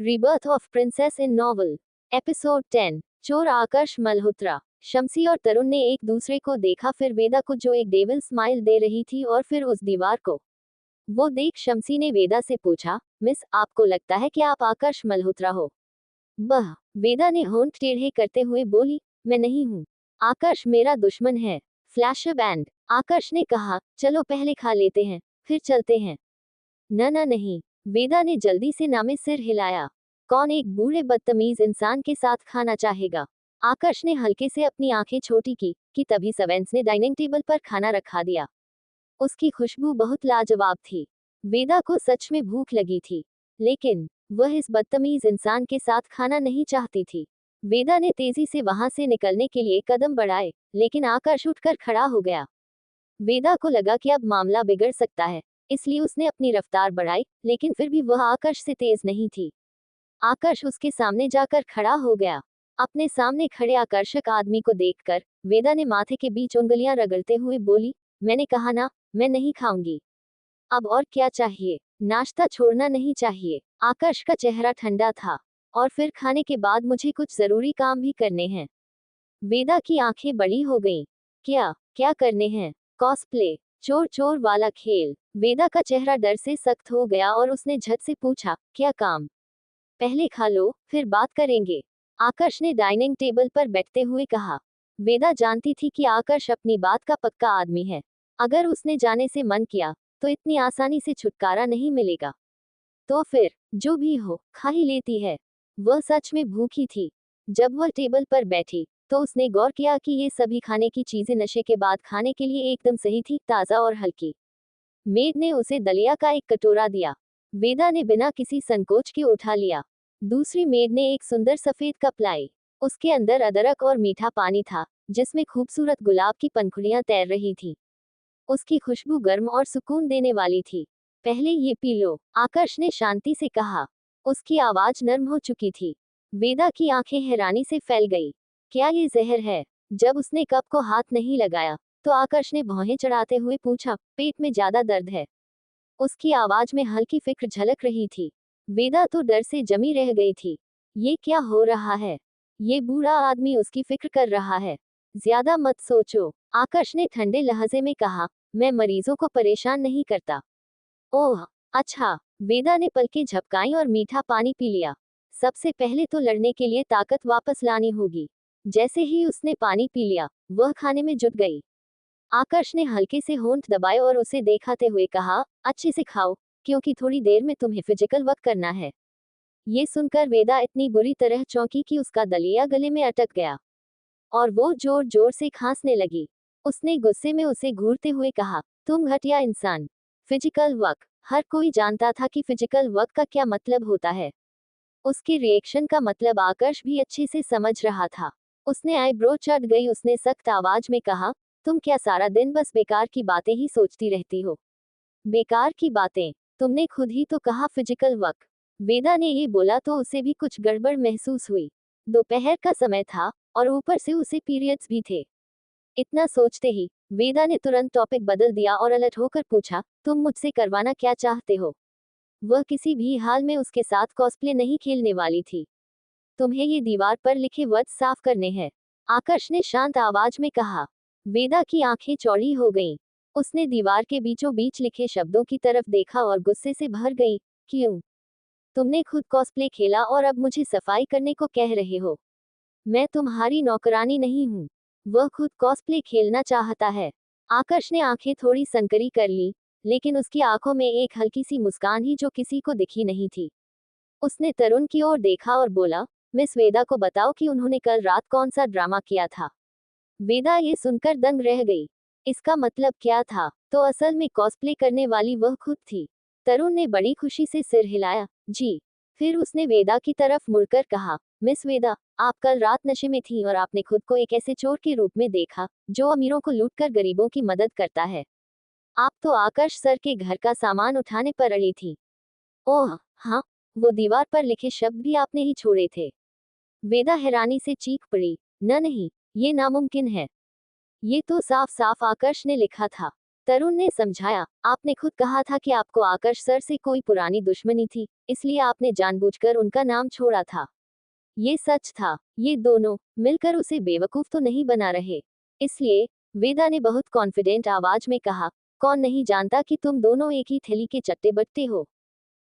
Rebirth of princess in novel. Episode 10। चोर आकर्ष मल्होत्रा। शम्सी और तरुण ने एक दूसरे को देखा, फिर वेदा को जो एक डेविल स्माइल दे रही थी, और फिर उस दीवार को। वो देख शम्सी ने वेदा से पूछा, मिस, आपको लगता है कि आप आकर्ष मल्होत्रा हो? बह। वेदा ने होंठ टेढ़े करते हुए बोली, मैं नहीं हूँ। आकर्ष मेरा दुश्मन है। Flash band. आकर्ष ने कहा, चलो पहले खा लेते हैं, फिर चलते हैं। न न नहीं। वेदा ने जल्दी से ना में सिर हिलाया। कौन एक बूढ़े बदतमीज इंसान के साथ खाना चाहेगा? आकर्ष ने हल्के से अपनी आंखें छोटी की कि तभी सवेंस ने डाइनिंग टेबल पर खाना रखा दिया। उसकी खुशबू बहुत लाजवाब थी। वेदा को सच में भूख लगी थी, लेकिन वह इस बदतमीज इंसान के साथ खाना नहीं चाहती थी। वेदा ने तेजी से वहां से निकलने के लिए कदम बढ़ाए, लेकिन आकर्ष उठकर खड़ा हो गया। वेदा को लगा कि अब मामला बिगड़ सकता है, इसलिए उसने अपनी रफ्तार बढ़ाई, लेकिन फिर भी वह आकर्ष से तेज नहीं थी। आकर्ष उसके सामने जाकर खड़ा हो गया। अपने सामने खड़े आकर्षक आदमी को देखकर वेदा ने माथे के बीच उंगलियां रगड़ते हुए बोली, मैंने कहा ना, मैं नहीं खाऊंगी। अब और क्या चाहिए? नाश्ता छोड़ना नहीं चाहिए। आकर्ष का चेहरा ठंडा था। और फिर खाने के बाद मुझे कुछ जरूरी काम भी करने हैं। वेदा की आंखें बड़ी हो गईं। क्या क्या करने हैं? कॉस्प्ले, चोर चोर वाला खेल। वेदा का चेहरा डर से सख्त हो गया और उसने झट से पूछा, क्या काम? पहले खा लो, फिर बात करेंगे। आकर्ष ने डाइनिंग टेबल पर बैठते हुए कहा। वेदा जानती थी कि आकर्ष अपनी बात का पक्का आदमी है। अगर उसने जाने से मन किया, तो इतनी आसानी से छुटकारा नहीं मिलेगा। तो फिर जो भी हो, खा ही लेती है। वह सच में भूखी थी। जब वह टेबल पर बैठी, तो उसने गौर किया कि ये सभी खाने की चीजें नशे के बाद खाने के लिए एकदम सही थी, ताज़ा और हल्की। मेड ने उसे दलिया का एक कटोरा दिया। वेदा ने बिना किसी संकोच के उठा लिया। दूसरी मेड ने एक सुंदर सफेद कप लाई। उसके अंदर अदरक और मीठा पानी था, जिसमें खूबसूरत गुलाब की पंखुड़ियां तैर रही थी। उसकी खुशबू गर्म और सुकून देने वाली थी। पहले ये पी लो, आकर्ष ने शांति से कहा। उसकी आवाज नर्म हो चुकी थी। वेदा की आंखें हैरानी से फैल गई। क्या ये जहर है? जब उसने कप को हाथ नहीं लगाया, तो आकर्ष ने भौहें चढ़ाते हुए पूछा, पेट में ज्यादा दर्द है? उसकी आवाज में हल्की फिक्र झलक रही थी। वेदा तो डर से जमी रह गई थी। ये क्या हो रहा है? ये बूढ़ा आदमी उसकी फिक्र कर रहा है। ज्यादा मत सोचो, आकर्ष ने ठंडे लहजे में कहा, मैं मरीजों को परेशान नहीं करता। ओह, अच्छा। वेदा ने पलकें झपकाईं और मीठा पानी पी लिया। सबसे पहले तो लड़ने के लिए ताकत वापस लानी होगी। जैसे ही उसने पानी पी लिया, वह खाने में जुट गई। आकर्ष ने हल्के से होंठ दबाए और उसे देखाते हुए कहा, अच्छे से खाओ, क्योंकि थोड़ी देर में तुम्हें फिजिकल वर्क करना है। ये सुनकर वेदा इतनी बुरी तरह चौंकी कि उसका दलिया गले में अटक गया, और वो जोर जोर से खांसने लगी। उसने गुस्से में उसे घूरते हुए कहा, तुम घटिया इंसान। Physical work. हर कोई जानता था कि फिजिकल वर्क का क्या मतलब होता है। उसके रिएक्शन का मतलब आकर्ष भी अच्छे से समझ रहा था। उसने आईब्रो चढ़ गई। उसने सख्त आवाज में कहा, तुम क्या सारा दिन बस बेकार की बातें ही सोचती रहती हो? बेकार की बातें? तुमने खुद ही तो कहा फिजिकल वर्क। वेदा ने ये बोला तो उसे भी कुछ गड़बड़ महसूस हुई। दोपहर का समय था, और ऊपर से उसे पीरियड्स भी थे। इतना सोचते ही वेदा ने तुरंत टॉपिक बदल दिया और अलर्ट होकर पूछा, तुम मुझसे करवाना क्या चाहते हो? वह किसी भी हाल में उसके साथ कॉस्प्ले नहीं खेलने वाली थी। तुम्हें ये दीवार पर लिखे वर्ड साफ करने हैं, आकर्ष ने शांत आवाज में कहा। वेदा की आंखें चौड़ी हो गईं। उसने दीवार के बीचों बीच लिखे शब्दों की तरफ देखा और गुस्से से भर गई। क्यों? तुमने खुद कॉस्प्ले खेला और अब मुझे सफाई करने को कह रहे हो? मैं तुम्हारी नौकरानी नहीं हूँ। वह खुद कॉस्प्ले खेलना चाहता है। आकर्ष ने आंखें थोड़ी सनकरी कर ली, लेकिन उसकी आंखों में एक हल्की सी मुस्कान ही जो किसी को दिखी नहीं थी। उसने तरुण की ओर देखा और बोला, मिस वेदा को बताओ कि उन्होंने कल रात कौन सा ड्रामा किया था। वेदा ये सुनकर दंग रह गई। इसका मतलब क्या था? तो असल में कॉस्प्ले करने वाली वह खुद थी। तरुण ने बड़ी खुशी से सिर हिलाया, जी। फिर उसने वेदा की तरफ मुड़कर कहा, मिस वेदा, आप कल रात नशे में थीं और आपने खुद को एक ऐसे चोर के रूप में देखा, जो अमीरों को लूटकर गरीबों की मदद करता है। आप तो आकर्ष सर के घर का सामान उठाने पर अड़ी थी। ओह, हाँ, वो दीवार पर लिखे शब्द भी आपने ही छोड़े थे। वेदा हैरानी से चीख पड़ी, न नहीं, ये नामुमकिन है। ये तो साफ साफ आकर्ष ने लिखा था। तरुण ने समझाया, आपने खुद कहा था कि आपको आकर्ष सर से कोई पुरानी दुश्मनी थी, इसलिए आपने जानबूझकर उनका नाम छोड़ा था। ये सच था। ये दोनों मिलकर उसे बेवकूफ तो नहीं बना रहे। इसलिए वेदा ने बहुत कॉन्फिडेंट आवाज में कहा, कौन नहीं जानता कि तुम दोनों एक ही थैली के चट्टे बट्टे हो।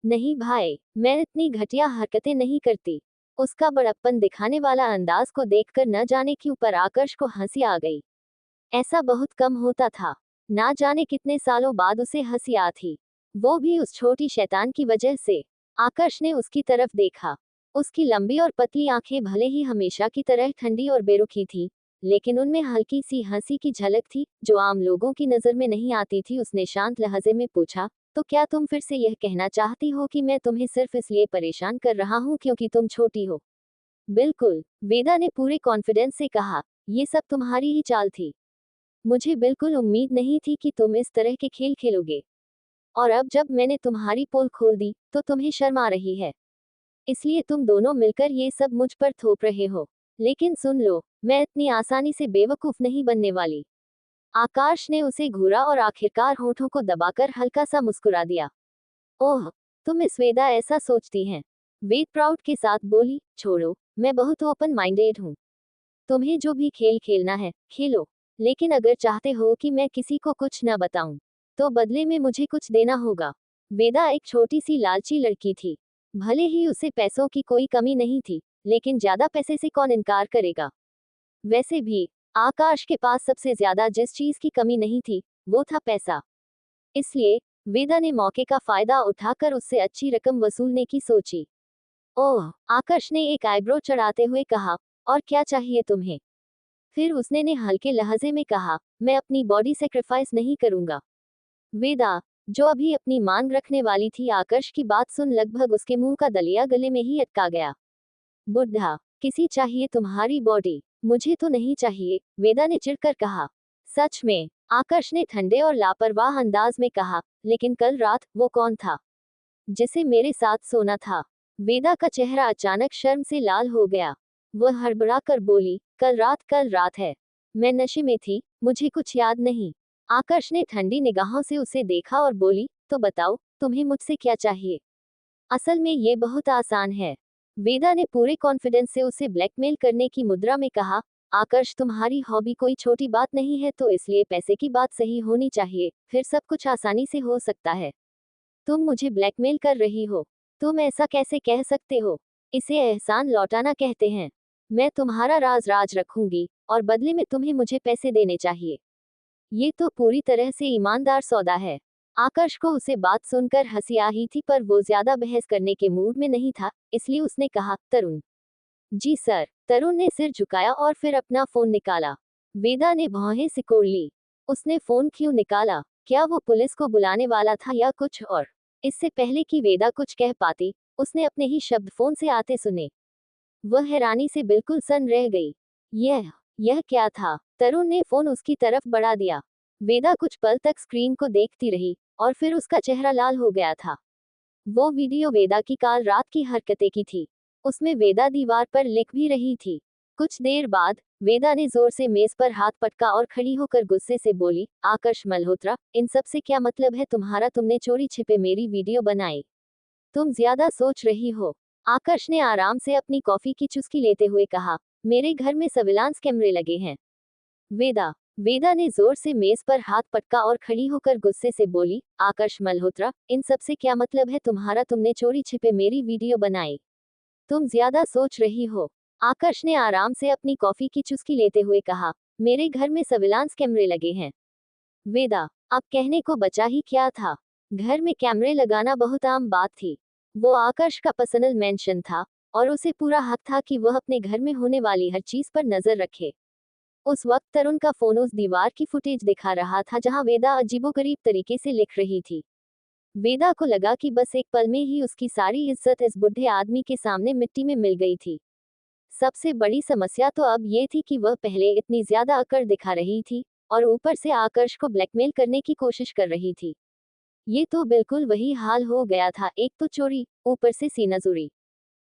नहीं भाई, मैं इतनी घटिया हरकतें नहीं करती। उसका बड़प्पन दिखाने वाला अंदाज को देखकर न जाने क्यों पर आकर्ष को हंसी आ गई। ऐसा बहुत कम होता था। ना जाने कितने सालों बाद उसे हंसी आ थी, वो भी उस छोटी शैतान की वजह से। आकर्ष ने उसकी तरफ देखा। उसकी लंबी और पतली आंखें भले ही हमेशा की तरह ठंडी और बेरुखी थी, लेकिन उनमें हल्की सी हंसी की झलक थी जो आम लोगों की नजर में नहीं आती थी। उसने शांत लहजे में पूछा, तो क्या तुम फिर से यह कहना चाहती हो कि मैं तुम्हें सिर्फ इसलिए परेशान कर रहा हूँ क्योंकि तुम छोटी हो? बिल्कुल, वेदा ने पूरे कॉन्फिडेंस से कहा, ये सब तुम्हारी ही चाल थी। मुझे बिल्कुल उम्मीद नहीं थी कि तुम इस तरह के खेल खेलोगे। और अब जब मैंने तुम्हारी पोल खोल दी, तो तुम्हें शर्म आ रही है। इसलिए तुम दोनों मिलकर ये सब मुझ पर थोप रहे हो। लेकिन सुन लो, मैं इतनी आसानी से बेवकूफ नहीं बनने वाली। आकाश ने उसे घूरा और आखिरकार होठों को दबाकर हल्का सा मुस्कुरा दिया। ओह, तुम इस वेदा ऐसा सोचती हैं? वेद प्राउड के साथ बोली, छोड़ो, मैं बहुत ओपन माइंडेड हूँ। तुम्हें जो भी खेल खेलना है, खेलो। लेकिन अगर चाहते हो कि मैं किसी को कुछ न बताऊं, तो बदले में मुझे कुछ देना होगा। वेदा एक छोटी सी लालची लड़की थी। भले ही उसे पैसों की कोई कमी नहीं थी, लेकिन ज्यादा पैसे से कौन इनकार करेगा। वैसे भी आकाश के पास सबसे ज्यादा जिस चीज की कमी नहीं थी, वो था पैसा। इसलिए वेदा ने मौके का फायदा उठाकर उससे अच्छी रकम वसूलने की सोची। ओह, आकाश ने एक आईब्रो चढ़ाते हुए कहा, और क्या चाहिए तुम्हें? फिर उसने ने हल्के लहजे में कहा, मैं अपनी बॉडी सेक्रीफाइस नहीं करूंगा। वेदा, जो अभी अपनी मांग रखने वाली थी, आकर्ष की बात सुन लगभग उसके मुंह का दलिया गले में ही अटका गया। बुढ़ा, किसी चाहिए तुम्हारी बॉडी, मुझे तो नहीं चाहिए, वेदा ने चिढ़कर कहा। सच में, आकर्ष ने ठंडे और लापरवाह अंदाज में कहा, लेकिन कल रात वो कौन था जिसे मेरे साथ सोना था? वेदा का चेहरा अचानक शर्म से लाल हो गया। वह हड़बड़ा कर बोली, कल रात है। मैं नशे में थी, मुझे कुछ याद नहीं। आकर्ष ने ठंडी निगाहों से उसे देखा और बोली, तो बताओ, तुम्हें मुझसे क्या चाहिए? असल में ये बहुत आसान है। वेदा ने पूरे कॉन्फिडेंस से उसे ब्लैकमेल करने की मुद्रा में कहा, आकर्ष तुम्हारी हॉबी कोई छोटी बात नहीं है, तो इसलिए पैसे की बात सही होनी चाहिए, फिर सब कुछ आसानी से हो सकता है। तुम मुझे ब्लैकमेल कर रही हो? तुम ऐसा कैसे कह सकते हो? इसे एहसान लौटाना कहते हैं। मैं तुम्हारा राज राज रखूंगी, और बदले में तुम्हें मुझे पैसे देने चाहिए। ये तो पूरी तरह से ईमानदार सौदा है। आकर्ष को उसे बात सुनकर हंसी आ ही थी, पर वो ज्यादा बहस करने के मूड में नहीं था, इसलिए उसने कहा, तरुण। जी सर। तरुण ने सिर झुकाया और फिर अपना फोन निकाला। वेदा ने भौहें सिकोड़ ली। उसने फोन क्यों निकाला? क्या वो पुलिस को बुलाने वाला था या कुछ और? इससे पहले कि वेदा कुछ कह पाती, उसने अपने ही शब्द फोन से आते सुने। वह हैरानी से बिल्कुल सन रह गई। यह क्या था? तरुण ने फोन उसकी तरफ बढ़ा दिया। वेदा कुछ पल तक स्क्रीन को देखती रही, और फिर उसका चेहरा लाल हो गया था। वो वीडियो वेदा की काल रात की हरकतें की थी। उसमें वेदा दीवार पर लिख भी रही थी। कुछ देर बाद वेदा ने जोर से मेज पर हाथ पटका और खड़ी होकर गुस्से से बोली, आकर्ष मल्होत्रा, इन सब से क्या मतलब है तुम्हारा? तुमने चोरी छिपे मेरी वीडियो बनाई। तुम ज्यादा सोच रही हो। आकर्ष ने आराम से अपनी कॉफी की चुस्की लेते हुए कहा, मेरे घर में सर्विलांस कैमरे लगे हैं। वेदा वेदा ने जोर से मेज पर हाथ पटका और खड़ी होकर गुस्से से बोली, आकर्ष मल्होत्रा, इन सब से क्या मतलब है तुम्हारा? तुमने चोरी छिपे मेरी वीडियो बनाई। तुम ज्यादा सोच रही हो। आकर्ष ने आराम से अपनी कॉफी की चुस्की लेते हुए कहा, मेरे घर में सर्विलांस कैमरे लगे हैं। वेदा, अब कहने को बचा ही क्या था? घर में कैमरे लगाना बहुत आम बात थी। वो आकर्ष का पर्सनल मेंशन था, और उसे पूरा हक था कि वह अपने घर में होने वाली हर चीज पर नजर रखे। उस वक्त तरुण का फोन उस दीवार की फुटेज दिखा रहा था जहां वेदा अजीबोगरीब तरीके से लिख रही थी। वेदा को लगा कि बस एक पल में ही उसकी सारी इज्जत इस बुढ़े आदमी के सामने मिट्टी में मिल गई थी। सबसे बड़ी समस्या तो अब ये थी कि वह पहले इतनी ज्यादा अकड़ दिखा रही थी, और ऊपर से आकर्ष को ब्लैकमेल करने की कोशिश कर रही थी। ये तो बिल्कुल वही हाल हो गया था, एक तो चोरी, ऊपर से सीनाजूरी।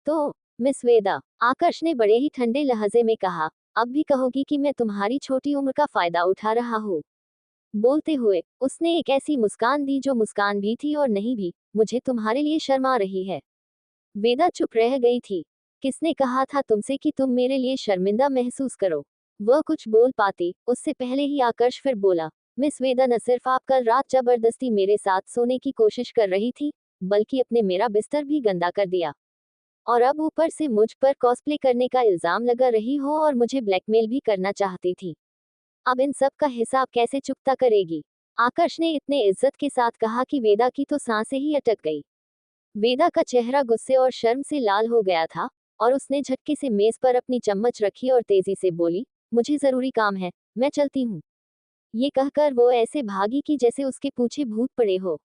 तो मिस वेदा, आकर्ष ने बड़े ही ठंडे लहजे में कहा, अब भी कहोगी कि मैं तुम्हारी छोटी उम्र का फायदा उठा रहा हूँ? बोलते हुए उसने एक ऐसी मुस्कान दी जो मुस्कान भी थी और नहीं भी। मुझे तुम्हारे लिए शर्म आ रही है। वेदा चुप रह गई थी। किसने कहा था तुमसे कि तुम मेरे लिए शर्मिंदा महसूस करो? वह कुछ बोल पाती उससे पहले ही आकर्ष फिर बोला, मिस वेदा, न सिर्फ आप कल रात जबरदस्ती मेरे साथ सोने की कोशिश कर रही थी, बल्कि अपने मेरा बिस्तर भी गंदा कर दिया। और अब ऊपर से मुझ पर कॉस्प्ले करने का इल्जाम लगा रही हो और मुझे ब्लैकमेल भी करना चाहती थी। अब इन सब का हिसाब कैसे चुकता करेगी? आकर्ष ने इतने इज्जत के साथ कहा कि वेदा की तो सांसें ही अटक गई। वेदा का चेहरा गुस्से और शर्म से लाल हो गया था और उसने झटके से मेज पर अपनी चम्मच रखी और तेजी से बोली, मुझे जरूरी काम है, मैं चलती हूँ। ये कहकर वो ऐसे भागी कि जैसे उसके पीछे भूत पड़े हो।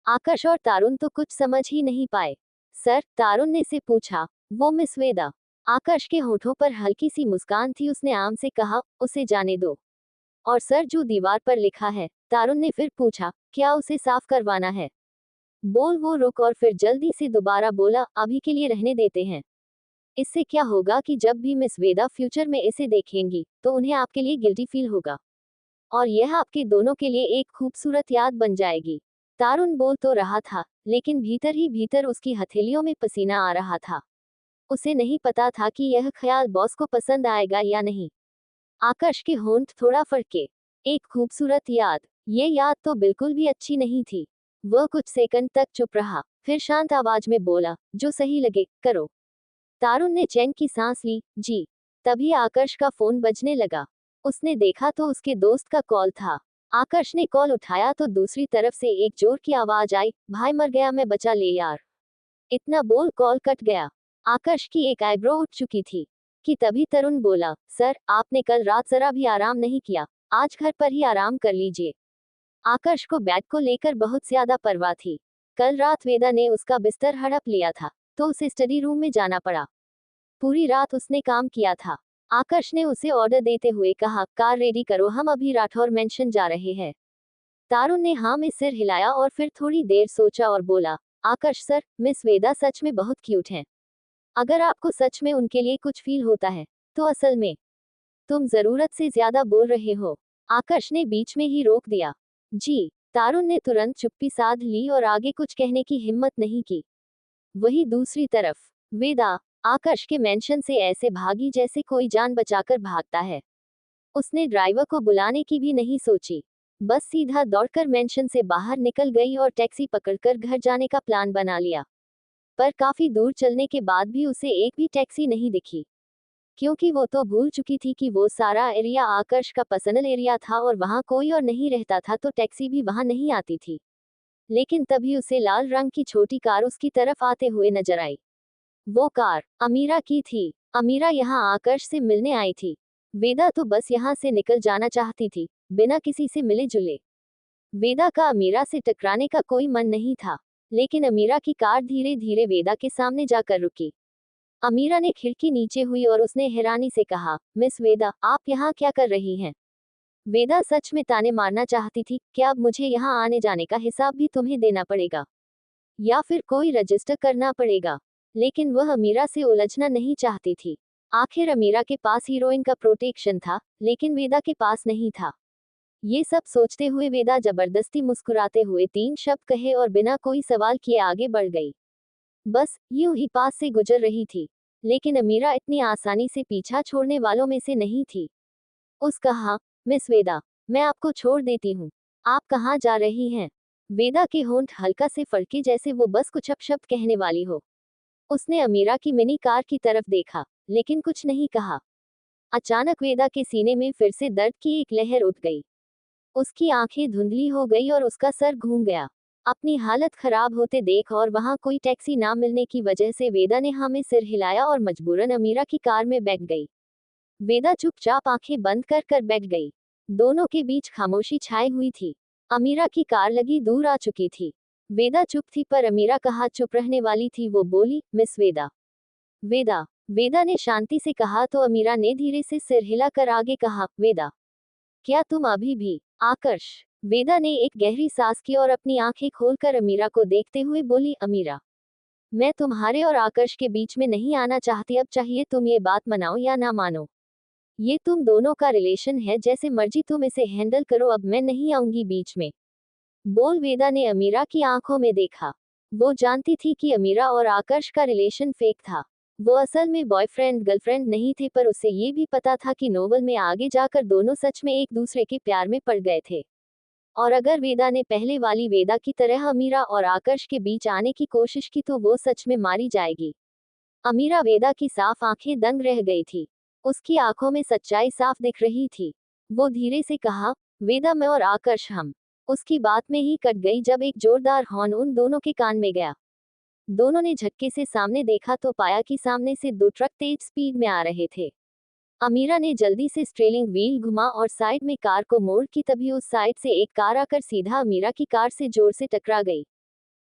आकाश और तारुण तो कुछ समझ ही नहीं पाए। सर, तारुण ने से पूछा। वो मिस वेदा। आकाश के होठों पर हल्की सी मुस्कान थी। उसने आम से कहा, उसे जाने दो। और सर, जो दीवार पर लिखा है? तारुण ने फिर पूछा, क्या उसे साफ करवाना है? बोल वो रुक और फिर जल्दी से दोबारा बोला, अभी के लिए रहने देते हैं। इससे क्या होगा कि जब भी मिस वेदा फ्यूचर में इसे देखेंगी तो उन्हें आपके लिए गिल्टी फील होगा और यह आपके दोनों के लिए एक खूबसूरत याद बन जाएगी। तारुण बोल तो रहा था, लेकिन भीतर ही भीतर उसकी हथेलियों में पसीना आ रहा था। उसे नहीं पता था कि यह ख्याल बॉस को पसंद आएगा या नहीं। आकाश के होंठ थोड़ा फड़के। एक खूबसूरत याद, ये याद तो बिल्कुल भी अच्छी नहीं थी। वह कुछ सेकंड तक चुप रहा, फिर शांत आवाज में बोला, जो सही लगे करो। तारुण ने चैन की सांस ली। जी। तभी आकर्ष का फोन बजने लगा। उसने देखा तो उसके दोस्त का कॉल था। आकर्ष ने कॉल उठाया तो दूसरी तरफ से एक जोर की आवाज आई, भाई मर गया, मैं बचा ले यार। इतना बोल कॉल कट गया। आकर्ष की एक आईब्रो उठ चुकी थी कि तभी तरुण बोला, सर, आपने कल रात जरा भी आराम नहीं किया, आज घर पर ही आराम कर लीजिए। आकर्ष को बैग को लेकर बहुत ज्यादा परवाह थी। कल रात वेदा ने उसका बिस्तर हड़प लिया था, तो उसे स्टडी रूम में जाना पड़ा। पूरी रात उसने काम किया था। आकर्ष ने उसे ऑर्डर देते हुए कहा, कार रेडी करो, हम अभी राठौर मेंशन जा रहे हैं। तारुण ने हाँ में सिर हिलाया और फिर थोड़ी देर सोचा और बोला, आकर्ष सर, मिस वेदा सच में बहुत क्यूट हैं। अगर आपको सच में उनके लिए कुछ फील होता है, तो असल में तुम जरूरत से ज्यादा बोल रहे हो। आकर्ष ने बीच में ही रोक दिया। जी। तारुण ने तुरंत चुप्पी साध ली और आगे कुछ कहने की हिम्मत नहीं की। वही दूसरी तरफ वेदा आकाश के मेंशन से ऐसे भागी जैसे कोई जान बचाकर भागता है। उसने ड्राइवर को बुलाने की भी नहीं सोची, बस सीधा दौड़कर मेंशन से बाहर निकल गई और टैक्सी पकड़कर घर जाने का प्लान बना लिया। पर काफी दूर चलने के बाद भी उसे एक भी टैक्सी नहीं दिखी, क्योंकि वो तो भूल चुकी थी कि वो सारा एरिया आकाश का पर्सनल एरिया था और वहां कोई और नहीं रहता था, तो टैक्सी भी वहां नहीं आती थी। लेकिन तभी उसे लाल रंग की छोटी कार उसकी तरफ आते हुए नजर आई। वो कार अमीरा की थी। अमीरा यहाँ आकर्ष से मिलने आई थी। वेदा तो बस यहाँ से निकल जाना चाहती थी, बिना किसी से मिले जुले। वेदा का अमीरा से टकराने का कोई मन नहीं था, लेकिन अमीरा की कार धीरे धीरे वेदा के सामने जाकर रुकी। अमीरा ने खिड़की नीचे हुई और उसने हैरानी से कहा, मिस वेदा, आप यहाँ क्या कर रही हैं? वेदा सच में ताने मारना चाहती थी, क्या अब मुझे यहाँ आने जाने का हिसाब भी तुम्हें देना पड़ेगा, या फिर कोई रजिस्टर करना पड़ेगा? लेकिन वह अमीरा से उलझना नहीं चाहती थी। आखिर अमीरा के पास हीरोइन का प्रोटेक्शन था, लेकिन वेदा के पास नहीं था। ये सब सोचते हुए वेदा जबरदस्ती मुस्कुराते हुए तीन शब्द कहे और बिना कोई सवाल किए आगे बढ़ गई। बस यूं ही पास से गुजर रही थी, लेकिन अमीरा इतनी आसानी से पीछा छोड़ने वालों में से नहीं थी। उस कहा, मिस वेदा, मैं आपको छोड़ देती हूँ। आप कहाँ जा रही हैं? वेदा के होंठ हल्का से फड़के जैसे वो बस कुछ अपशब्द कहने वाली हो। उसने अमीरा की मिनी कार की तरफ देखा, लेकिन कुछ नहीं कहा। अचानक वेदा के सीने में फिर से दर्द की एक लहर उठ गई। उसकी आंखें धुंधली हो गई और उसका सर घूम गया। अपनी हालत खराब होते देख और वहां कोई टैक्सी ना मिलने की वजह से वेदा ने हाँ में सिर हिलाया और मजबूरन अमीरा की कार में बैठ गई। वेदा चुपचाप आंखें बंद कर कर बैठ गई। दोनों के बीच खामोशी छाई हुई थी। अमीरा की कार लगी दूर आ चुकी थी। वेदा चुप थी, पर अमीरा कहाँ चुप रहने वाली थी। वो बोली, मिस वेदा। वेदा। वेदा ने शांति से कहा तो अमीरा ने धीरे से सिर हिलाकर आगे कहा, वेदा, क्या तुम अभी भी? आकर्ष। वेदा ने एक गहरी सांस की और अपनी आंखें खोलकर अमीरा को देखते हुए बोली, अमीरा, मैं तुम्हारे और आकर्ष के बीच में नहीं आना चाहती, अब चाहिए तुम ये बात मनाओ या ना मानो। ये तुम दोनों का रिलेशन है, जैसे मर्जी तुम इसे हैंडल करो, अब मैं नहीं आऊंगी बीच में, बोल वेदा ने अमीरा की आंखों में देखा। वो जानती थी कि अमीरा और आकर्ष का रिलेशन फेक था। वो असल में बॉयफ्रेंड गर्लफ्रेंड नहीं थे, पर उसे ये भी पता था कि नोवेल में आगे जाकर दोनों सच में एक दूसरे के प्यार में पड़ गए थे। और अगर वेदा ने पहले वाली वेदा की तरह अमीरा और आकर्ष के बीच आने की कोशिश की तो वो सच में मारी जाएगी। अमीरा वेदा की साफ आंखें दंग रह गई थी। उसकी आंखों में सच्चाई साफ दिख रही थी। वो धीरे से कहा, वेदा, मैं और आकर्ष हम। उसकी बात में ही कट गई जब एक जोरदार हॉर्न उन दोनों के कान में गया। दोनों ने झटके से सामने देखा तो पाया कि सामने से दो ट्रक तेज स्पीड में आ रहे थे। अमीरा ने जल्दी से स्टीयरिंग व्हील घुमा और साइड में कार को मोड़ की, तभी उस साइड से एक कार आकर सीधा अमीरा की कार से जोर से टकरा गई।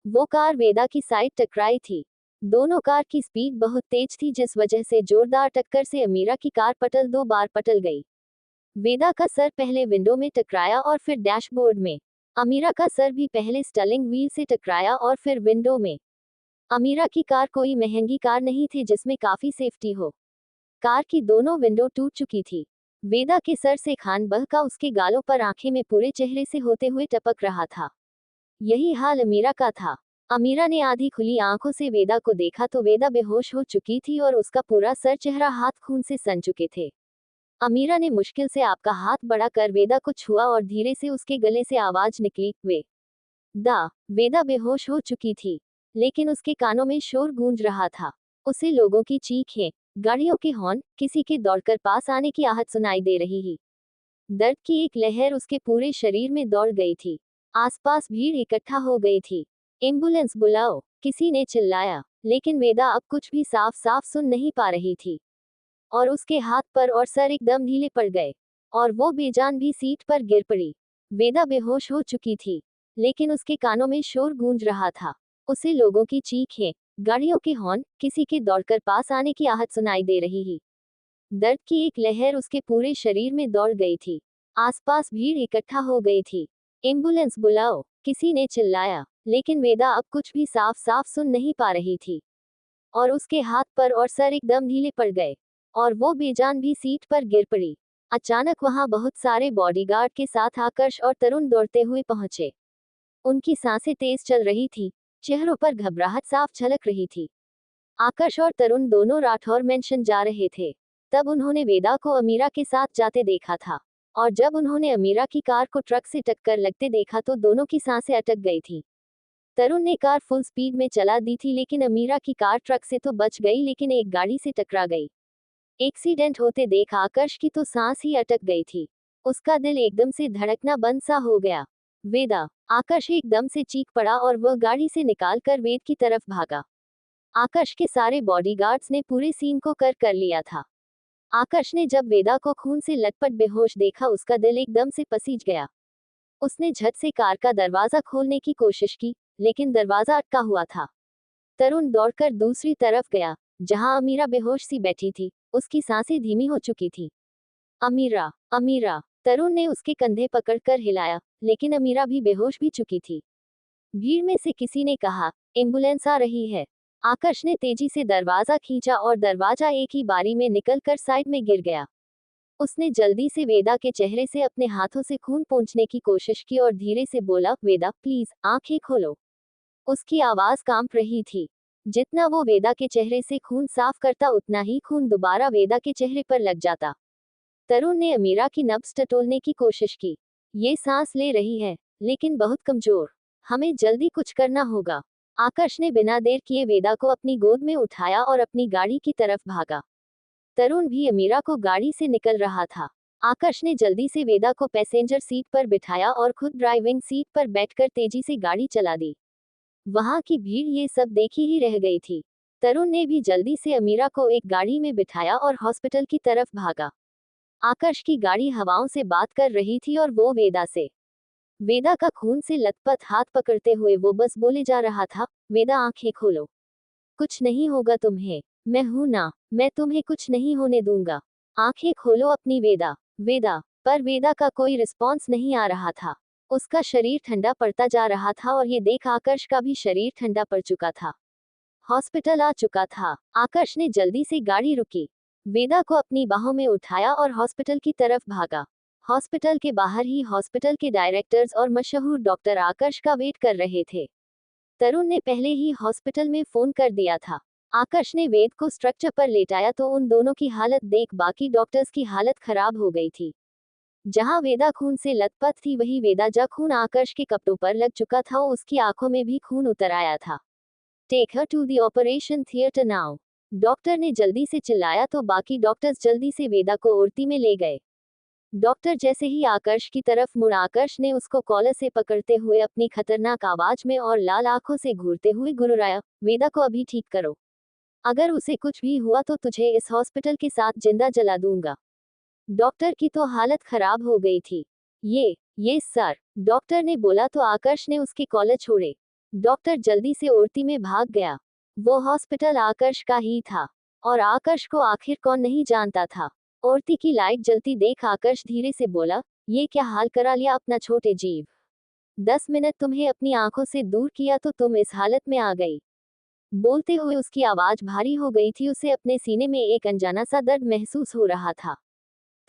वो कार वेदा की साइड टकराई थी। दोनों कार की स्पीड बहुत तेज थी, जिस वजह से जोरदार टक्कर से अमीरा की कार पटल 2 बार पटल गई। वेदा का सर पहले विंडो में टकराया और फिर डैशबोर्ड में। अमीरा का सर भी पहले स्टीयरिंग व्हील से टकराया और फिर विंडो में। अमीरा की कार कोई महंगी कार नहीं थी जिसमें काफी सेफ्टी हो। कार की दोनों विंडो टूट चुकी थी। वेदा के सर से खान बहका उसके गालों पर आंखें में पूरे चेहरे से होते हुए टपक रहा था। यही हाल अमीरा का था। अमीरा ने आधी खुली आंखों से वेदा को देखा तो वेदा बेहोश हो चुकी थी और उसका पूरा सर चेहरा हाथ खून से सन चुके थे। अमीरा ने मुश्किल से आपका हाथ बढ़ाकर वेदा को छुआ और धीरे से उसके गले से आवाज निकली, वे दा। वेदा बेहोश हो चुकी थी, लेकिन उसके कानों में शोर गूंज रहा था। उसे लोगों की चीखें, गाड़ियों के हॉर्न, किसी के दौड़कर पास आने की आहट सुनाई दे रही ही। दर्द की एक लहर उसके पूरे शरीर में दौड़ गई थी। आसपास भीड़ इकट्ठा हो गई थी। एम्बुलेंस बुलाओ, किसी ने चिल्लाया, लेकिन वेदा अब कुछ भी साफ साफ सुन नहीं पा रही थी। और उसके हाथ पर और सर एकदम ढीले पड़ गए और वो बेजान भी सीट पर गिर पड़ी। वेदा बेहोश हो चुकी थी, लेकिन उसके कानों में शोर गूंज रहा था। उसे लोगों की चीखें, गाड़ियों के हॉर्न, किसी के दौड़कर पास आने की आहट सुनाई दे रही ही। दर्द की एक लहर उसके पूरे शरीर में दौड़ गई थी। आसपास भीड़ इकट्ठा हो गई थी। एम्बुलेंस बुलाओ, किसी ने चिल्लाया, लेकिन वेदा अब कुछ भी साफ साफ सुन नहीं पा रही थी। और उसके हाथ पर और सर एकदम ढीले पड़ गए और वो बेजान भी सीट पर गिर पड़ी। अचानक वहां बहुत सारे बॉडीगार्ड के साथ आकर्ष और तरुण दौड़ते हुए पहुंचे। उनकी सांसें तेज चल रही थी, चेहरों पर घबराहट साफ झलक रही थी। आकर्ष और तरुण दोनों राठौर मेंशन जा रहे थे। तब उन्होंने वेदा को अमीरा के साथ जाते देखा था और जब उन्होंने अमीरा की कार को ट्रक से टक्कर लगते देखा तो दोनों की सांसें अटक गई थी। तरुण ने कार फुल स्पीड में चला दी थी, लेकिन अमीरा की कार ट्रक से तो बच गई, लेकिन एक गाड़ी से टकरा गई। एक्सीडेंट होते देख आकर्ष की तो सांस ही अटक गई थी। उसका दिल एकदम से धड़कना बंद सा हो गया। वेदा, आकर्ष एकदम से चीख पड़ा और वह गाड़ी से निकालकर वेद की तरफ भागा। आकर्ष के सारे बॉडीगार्ड्स ने पूरे सीन को कर लिया था। आकर्ष ने जब वेदा को खून से लटपट बेहोश देखा उसका दिल एकदम से पसीज गया। उसने झट से कार का दरवाजा खोलने की कोशिश की, लेकिन दरवाजा अटका हुआ था। तरुण दौड़कर दूसरी तरफ गया, जहां अमीरा बेहोश सी बैठी थी। उसकी सांसें धीमी हो चुकी थी। अमीरा, अमीरा, तरुण ने उसके कंधे पकड़कर हिलाया, लेकिन अमीरा भी बेहोश भी चुकी थी। भीड़ में से किसी ने कहा, एम्बुलेंस आ रही है। आकर्ष ने तेजी से दरवाजा खींचा और दरवाजा एक ही बारी में निकलकर साइड में गिर गया। उसने जल्दी से वेदा के चेहरे से अपने हाथों से खून पोंछने की कोशिश की और धीरे से बोला, वेदा प्लीज आंखें खोलो। उसकी आवाज कांप रही थी। जितना वो वेदा के चेहरे से खून साफ करता उतना ही खून दोबारा वेदा के चेहरे पर लग जाता। तरुण ने अमीरा की नब्ज टटोलने की कोशिश की। ये सांस ले रही है, लेकिन बहुत कमजोर। हमें जल्दी कुछ करना होगा। आकर्ष ने बिना देर किए वेदा को अपनी गोद में उठाया और अपनी गाड़ी की तरफ भागा। तरुण भी अमीरा को गाड़ी से निकल रहा था। आकर्ष ने जल्दी से वेदा को पैसेंजर सीट पर बिठाया और खुद ड्राइविंग सीट पर बैठकर तेजी से गाड़ी चला दी। वहां की भीड़ ये सब देखी ही रह गई थी। तरुण ने भी जल्दी से अमीरा को एक गाड़ी में बिठाया और हॉस्पिटल की तरफ भागा। आकर्ष की गाड़ी हवाओं से बात कर रही थी और वो वेदा से। वेदा का खून से लथपथ हाथ पकड़ते हुए वो बस बोले जा रहा था, वेदा आंखें खोलो। कुछ नहीं होगा तुम्हें, मैं हूं ना, मैं तुम्हें कुछ नहीं होने दूंगा। आंखें खोलो अपनी वेदा, वेदा। पर वेदा का कोई रिस्पॉन्स नहीं आ रहा था। उसका शरीर ठंडा पड़ता जा रहा था और ये देख आकर्ष का भी शरीर ठंडा पड़ चुका था। हॉस्पिटल आ चुका था। आकर्ष ने जल्दी से गाड़ी रुकी। वेदा को अपनी बाहों में उठाया और हॉस्पिटल की तरफ भागा। हॉस्पिटल के बाहर ही हॉस्पिटल के डायरेक्टर्स और मशहूर डॉक्टर आकर्ष का वेट कर रहे थे। तरुण ने पहले ही हॉस्पिटल में फोन कर दिया था। आकर्ष ने वेद को स्ट्रक्चर पर लेटाया तो उन दोनों की हालत देख बाकी डॉक्टर्स की हालत खराब हो गई थी। जहां वेदा खून से लथपथ थी वही वेदा जब खून आकर्ष के कपड़ों पर लग चुका था उसकी आंखों में भी खून उतर आया था। Take her to the operation theatre now, doctor ने जल्दी से चिल्लाया तो बाकी डॉक्टर्स जल्दी से वेदा को ओरती में ले गए। डॉक्टर जैसे ही आकर्ष की तरफ मुड़ आकर्ष ने उसको कॉलर से पकड़ते हुए अपनी खतरनाक आवाज में और लाल आंखों से घूरते हुए गुर्राया, वेदा को अभी ठीक करो, अगर उसे कुछ भी हुआ तो तुझे इस हॉस्पिटल के साथ जिंदा जला दूंगा। डॉक्टर की तो हालत खराब हो गई थी। ये सर, डॉक्टर ने बोला तो आकर्ष ने उसके कॉलर छोड़े। डॉक्टर जल्दी से ओरती में भाग गया। वो हॉस्पिटल आकर्ष का ही था और आकर्ष को आखिर कौन नहीं जानता था। ओरती की लाइट जलती देख आकर्ष धीरे से बोला, ये क्या हाल करा लिया अपना छोटे जीव। 10 मिनट तुम्हें अपनी आंखों से दूर किया तो तुम इस हालत में आ गई। बोलते हुए उसकी आवाज भारी हो गई थी। उसे अपने सीने में एक अनजाना सा दर्द महसूस हो रहा था।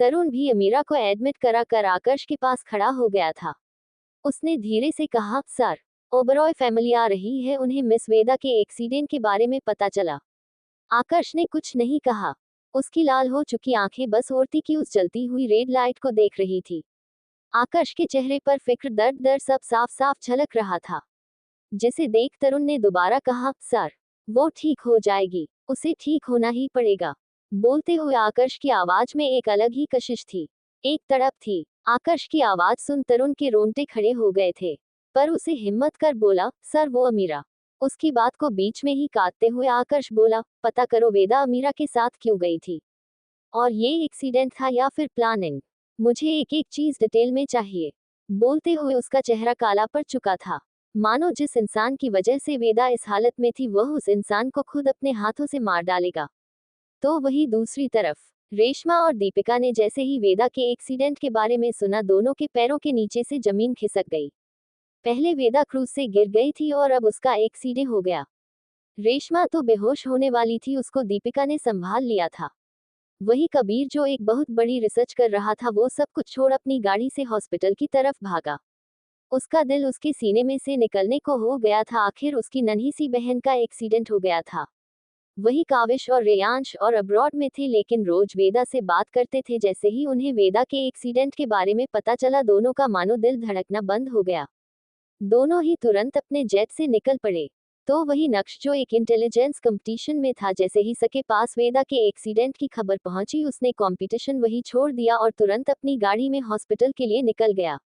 तरुण भी अमीरा को एडमिट करा कर आकर्ष के पास खड़ा हो गया था। उसने धीरे से कहा, सर, ओबरॉय फैमिली आ रही है, उन्हें मिस वेदा के एक्सीडेंट के बारे में पता चला। आकर्ष ने कुछ नहीं कहा। उसकी लाल हो चुकी आंखें बस ओरती की उस जलती हुई रेड लाइट को देख रही थी। आकर्ष के चेहरे पर फिक्र दर्द सब साफ साफ झलक रहा था। जिसे देख तरुण ने दोबारा कहा, सर, वो ठीक हो जाएगी, उसे ठीक होना ही पड़ेगा। बोलते हुए आकर्ष की आवाज में एक अलग ही कशिश थी, एक तड़प थी। आकर्ष की आवाज सुन तरुण के रोंगटे खड़े हो गए थे, पर उसे हिम्मत कर बोला, सर वो अमीरा। उसकी बात को बीच में ही काटते हुए आकर्ष बोला, पता करो वेदा अमीरा के साथ क्यों गई थी, और ये एक्सीडेंट था या फिर प्लानिंग। मुझे एक एक चीज डिटेल में चाहिए। बोलते हुए उसका चेहरा काला पड़ चुका था, मानो जिस इंसान की वजह से वेदा इस हालत में थी वह उस इंसान को खुद अपने हाथों से मार डालेगा। तो वही दूसरी तरफ रेशमा और दीपिका ने जैसे ही वेदा के एक्सीडेंट के बारे में सुना दोनों के पैरों के नीचे से जमीन खिसक गई। पहले वेदा क्रूज से गिर गई थी और अब उसका एक्सीडेंट हो गया। रेशमा तो बेहोश होने वाली थी, उसको दीपिका ने संभाल लिया था। वही कबीर जो एक बहुत बड़ी रिसर्च कर रहा था वो सब कुछ छोड़ अपनी गाड़ी से हॉस्पिटल की तरफ भागा। उसका दिल उसके सीने में से निकलने को हो गया था, आखिर उसकी नन्ही सी बहन का एक्सीडेंट हो गया था। वही काविश और रेयांश और अब्रॉड में थे लेकिन रोज वेदा से बात करते थे। जैसे ही उन्हें वेदा के एक्सीडेंट के बारे में पता चला दोनों का मानो दिल धड़कना बंद हो गया। दोनों ही तुरंत अपने जेट से निकल पड़े। तो वही नक्श जो एक इंटेलिजेंस कंपटीशन में था, जैसे ही सके पास वेदा के एक्सीडेंट की खबर पहुंची उसने कंपटीशन वही छोड़ दिया और तुरंत अपनी गाड़ी में हॉस्पिटल के लिए निकल गया।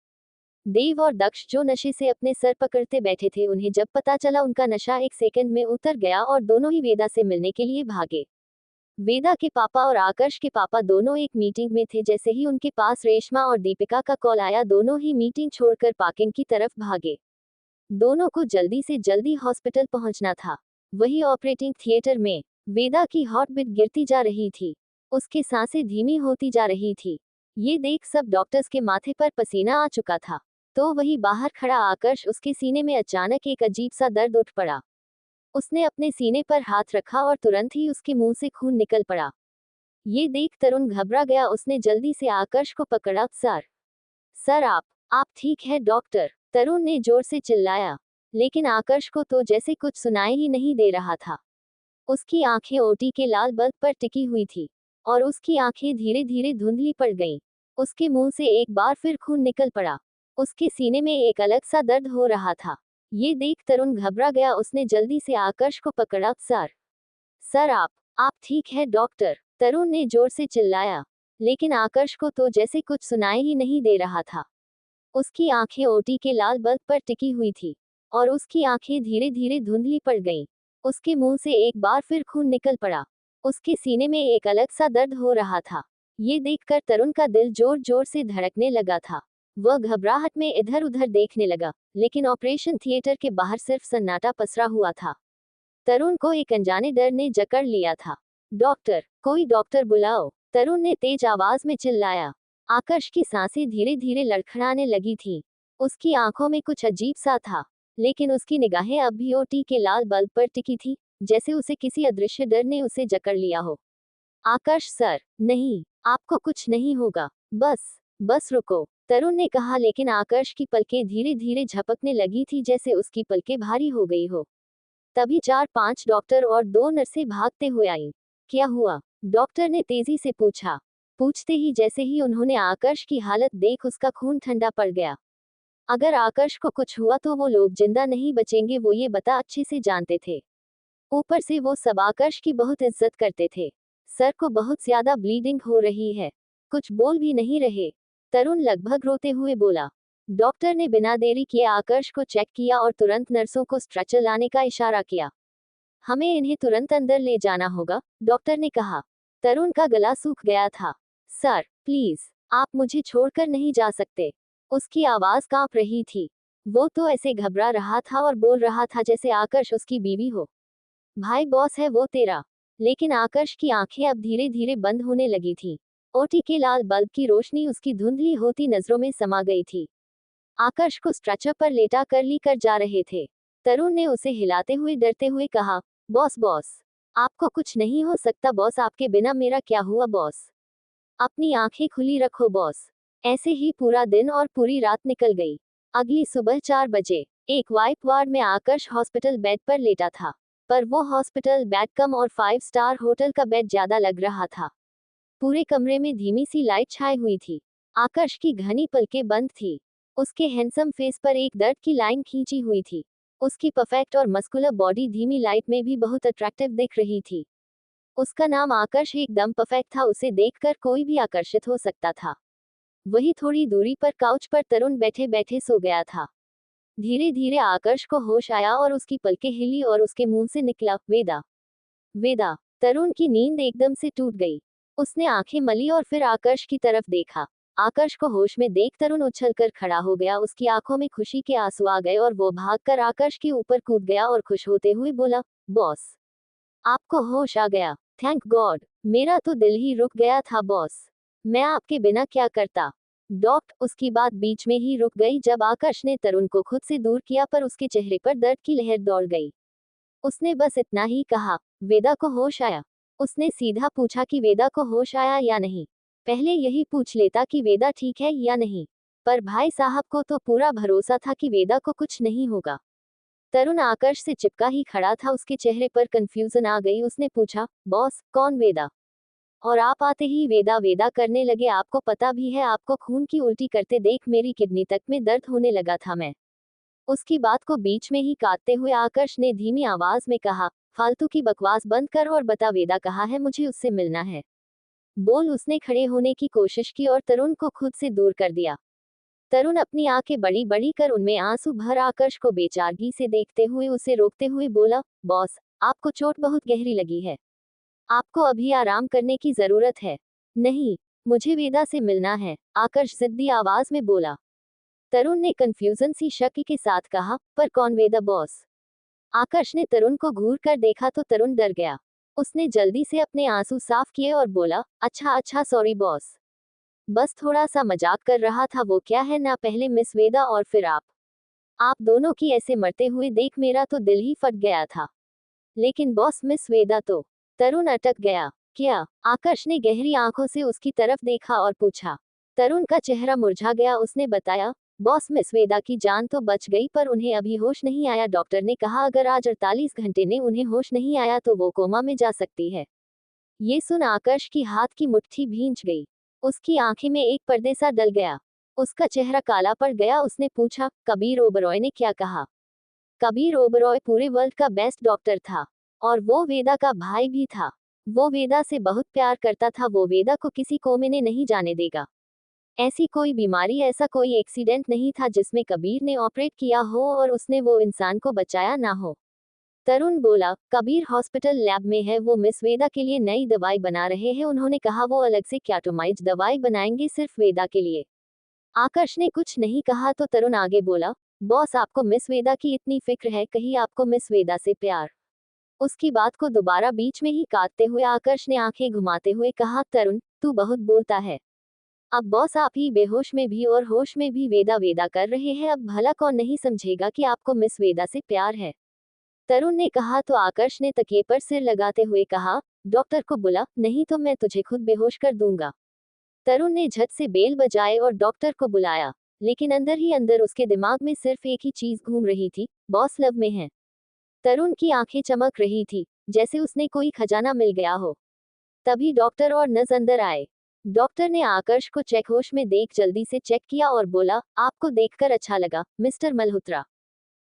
देव और दक्ष जो नशे से अपने सर पकड़ते बैठे थे, उन्हें जब पता चला उनका नशा एक सेकंड में उतर गया और दोनों ही वेदा से मिलने के लिए भागे। वेदा के पापा और आकर्ष के पापा दोनों एक मीटिंग में थे। जैसे ही उनके पास रेशमा और दीपिका का कॉल आया दोनों ही मीटिंग छोड़कर पार्किंग की तरफ भागे। दोनों को जल्दी से जल्दी हॉस्पिटल पहुंचना था। वही ऑपरेटिंग थिएटर में वेदा की हार्ट बीट गिरती जा रही थी, उसकी सांसें धीमी होती जा रही थी। ये देख सब डॉक्टर्स के माथे पर पसीना आ चुका था। तो वही बाहर खड़ा आकर्ष, उसके सीने में अचानक एक अजीब सा दर्द उठ पड़ा। उसने अपने सीने पर हाथ रखा और तुरंत ही उसके मुंह से खून निकल पड़ा। ये देख तरुण घबरा गया, उसने जल्दी से आकर्ष को पकड़ा। सर आप ठीक है डॉक्टर, तरुण ने जोर से चिल्लाया। लेकिन आकर्ष को तो जैसे कुछ सुनाई ही नहीं दे रहा था। उसकी आंखें ओटी के लाल बल्ब पर टिकी हुई थी और उसकी आंखें धीरे धीरे धुंधली पड़ गईं। उसके मुंह से एक बार फिर खून निकल पड़ा। उसके सीने में एक अलग सा दर्द हो रहा था। ये देख तरुण घबरा गया, उसने जल्दी से आकर्ष को पकड़ा। सर आप ठीक है डॉक्टर, तरुण ने जोर से चिल्लाया। लेकिन आकर्ष को तो जैसे कुछ सुनाई ही नहीं दे रहा था। उसकी आंखें ओटी के लाल बल्ब पर टिकी हुई थी और उसकी आंखें धीरे धीरे धुंधली पड़ गईं। उसके मुंह से एक बार फिर खून निकल पड़ा। उसके सीने में एक अलग सा दर्द हो रहा था। ये देखकर तरुण का दिल जोर जोर से धड़कने लगा था। वह घबराहट में इधर उधर देखने लगा, लेकिन ऑपरेशन थिएटर के बाहर सिर्फ सन्नाटा पसरा हुआ था। तरुण को एक अनजाने डर ने जकड़ लिया था। डॉक्टर, कोई डॉक्टर बुलाओ, तरुण ने तेज आवाज में चिल्लाया। आकर्ष की सांसें धीरे धीरे लड़खड़ाने लगी थीं। उसकी आंखों में कुछ अजीब सा था, लेकिन उसकी निगाहें अब भी ओटी के लाल बल्ब पर टिकी थी, जैसे उसे किसी अदृश्य डर ने उसे जकड़ लिया हो। आकाश सर, नहीं, आपको कुछ नहीं होगा, बस रुको, तरुण ने कहा, लेकिन आकाश की पलकें धीरे धीरे झपकने लगी थी, जैसे उसकी पलकें भारी हो गई हो। तभी 4-5 डॉक्टर और 2 नर्सें भागते हुए आईं। क्या हुआ? डॉक्टर ने तेजी से पूछा। पूछते ही जैसे ही उन्होंने आकाश की हालत देख उसका खून ठंडा पड़ गया। अगर आकाश को कुछ हुआ तो वो लोग जिंदा नहीं बचेंगे, वो ये बता अच्छे से जानते थे। ऊपर से वो सब आकाश की बहुत इज्जत करते थे। सर को बहुत ज्यादा ब्लीडिंग हो रही है। कुछ बोल भी नहीं रहे। तरुण लगभग रोते हुए बोला। डॉक्टर ने बिना देरी किए आकाश को चेक किया और तुरंत नर्सों को स्ट्रेचर लाने का इशारा किया। हमें इन्हें तुरंत अंदर ले जाना होगा, डॉक्टर ने कहा। तरुण का गला सूख गया था। सर, प्लीज, आप मुझे छोड़कर नहीं जा सकते। उसकी आवाज कांप रही थी। वो तो ऐसे घबरा रहा था और बोल रहा था जैसे आकाश उसकी बीवी हो। भाई बॉस है वो तेरा। लेकिन आकाश की आंखें अब धीरे धीरे बंद होने लगी थी। ओटी के लाल बल्ब की रोशनी उसकी धुंधली होती नजरों में समा गई थी। आकाश को स्ट्रेचर पर लेटा कर ली कर जा रहे थे। तरुण ने उसे हिलाते हुए डरते हुए कहा, बॉस बॉस, आपको कुछ नहीं हो सकता बॉस, आपके बिना मेरा क्या हुआ बॉस, अपनी आंखें खुली रखो बॉस। ऐसे ही पूरा दिन और पूरी रात निकल गई। अगली सुबह 4 बजे एक वाइप वार्ड में आकाश हॉस्पिटल बेड पर लेटा था। पर वो हॉस्पिटल बेड कम और 5 स्टार होटल का बेड ज्यादा लग रहा था। पूरे कमरे में धीमी सी लाइट छाई हुई थी। आकाश की घनी पलकें बंद थी। उसके हैंडसम फेस पर एक दर्द की लाइन खींची हुई थी। उसकी परफेक्ट और मस्कुलर बॉडी धीमी लाइट में भी बहुत अट्रैक्टिव दिख रही थी। उसका नाम आकाश एकदम परफेक्ट था, उसे देखकर कोई भी आकर्षित हो सकता था। वही थोड़ी दूरी पर काउच पर तरुण बैठे बैठे सो गया था। धीरे धीरे आकाश को होश आया और उसकी पलकें हिली और उसके मुंह से निकला, वेदा, वेदा। तरुण की नींद एकदम से टूट गई। उसने आंखें मली और फिर आकाश की तरफ देखा। आकाश को होश में देख तरुण उछलकर खड़ा हो गया। उसकी आंखों में खुशी के आंसू आ गए और वो भागकर आकाश के ऊपर कूद गया और खुश होते हुए बोला, बॉस, आपको होश आ गया, थैंक गॉड, मेरा तो दिल ही रुक गया था बॉस, मैं आपके बिना क्या करता। उसकी बात बीच में ही रुक गई जब आकाश ने तरुण को खुद से दूर किया, पर उसके चेहरे पर दर्द की लहर दौड़ गई। उसने बस इतना ही कहा, वेदा को होश आया। उसने सीधा पूछा कि वेदा को होश आया या नहीं। पहले यही पूछ लेता कि वेदा ठीक है या नहीं। पर भाई साहब को तो पूरा भरोसा था कि वेदा को कुछ नहीं होगा। तरुण आकाश से चिपका ही खड़ा था, उसके चेहरे पर कंफ्यूजन आ गई। उसने पूछा, बॉस, कौन वेदा? और आप आते ही वेदा वेदा करने लगे, आपको पता भी है आपको खून की उल्टी करते देख मेरी किडनी तक में दर्द होने लगा था मैं। उसकी बात को बीच में ही काटते हुए आकाश ने धीमी आवाज में कहा, फालतू की बकवास बंद कर और बता वेदा कहाँ है, मुझे उससे मिलना है। बोल उसने खड़े होने की कोशिश की और तरुण को खुद से दूर कर दिया। तरुण अपनी आंखें बड़ी बड़ी कर उनमें आंसू भर आकाश को बेचारगी से देखते हुए उसे रोकते हुए बोला, बॉस, आपको चोट बहुत गहरी लगी है, आपको अभी आराम करने की जरूरत है। नहीं, मुझे वेदा से मिलना है, आकाश जिद्दी आवाज में बोला। तरुण ने कंफ्यूजन सी शक के साथ कहा, पर कौन वेदा बॉस? आकाश ने तरुण को घूर कर देखा तो तरुण डर गया। उसने जल्दी से अपने आंसू साफ किए और बोला, अच्छा अच्छा सॉरी बॉस, बस थोड़ा सा मजाक कर रहा था। वो क्या है ना, पहले मिस वेदा और फिर आप दोनों की ऐसे मरते हुए देख मेरा तो दिल ही फट गया था। लेकिन बॉस, मिस वेदा तो। तरुण अटक गया। क्या? आकाश ने गहरी आंखों से उसकी तरफ देखा और पूछा। तरुण का चेहरा मुरझा गया। उसने बताया, बॉस, मिस वेदा की जान तो बच गई पर उन्हें अभी होश नहीं आया। डॉक्टर ने कहा अगर आज 48 घंटे ने उन्हें होश नहीं आया तो वो कोमा में जा सकती है। ये सुन आकाश की हाथ की मुट्ठी भींच गई। उसकी आंखें में एक पर्दे सा डल गया। उसका चेहरा काला पड़ गया। उसने पूछा, कबीर ओबरॉय ने क्या कहा? कबीर ओबरॉय पूरे वर्ल्ड का बेस्ट डॉक्टर था और वो वेदा का भाई भी था। वो वेदा से बहुत प्यार करता था। वो वेदा को किसी कोमे ने नहीं जाने देगा। ऐसी कोई बीमारी, ऐसा कोई एक्सीडेंट नहीं था जिसमें कबीर ने ऑपरेट किया हो और उसने वो इंसान को बचाया ना हो। तरुण बोला, कबीर हॉस्पिटल लैब में है, वो मिस वेदा के लिए नई दवाई बना रहे हैं। उन्होंने कहा वो अलग से कैटोमाइज दवाई बनाएंगे सिर्फ वेदा के लिए। आकाश ने कुछ नहीं कहा तो तरुण आगे बोला, बॉस, आपको मिस वेदा की इतनी फिक्र है, कहीं आपको मिस वेदा से प्यार? उसकी बात को दोबारा बीच में ही काटते हुए आकाश ने आंखें घुमाते हुए कहा, तरुण, तू बहुत बोलता है। अब बॉस, आप ही बेहोश में भी और होश में भी वेदा वेदा कर रहे हैं। अब भला कौन नहीं समझेगा कि आपको मिस वेदा से प्यार है। तरुण ने कहा तो आकर्ष ने तकिए पर सिर लगाते हुए कहा, डॉक्टर को बुला, नहीं तो मैं तुझे खुद बेहोश कर दूंगा। तरुण ने झट से बेल बजाए और डॉक्टर को बुलाया, लेकिन अंदर ही अंदर उसके दिमाग में सिर्फ एक ही चीज घूम रही थी, बॉस लव में है। तरुण की आंखें चमक रही थी, जैसे उसने कोई खजाना मिल गया हो। तभी डॉक्टर और नर्स अंदर आए। डॉक्टर ने आकर्ष को चेक होश में देख जल्दी से चेक किया और बोला, आपको देखकर अच्छा लगा मिस्टर मल्होत्रा।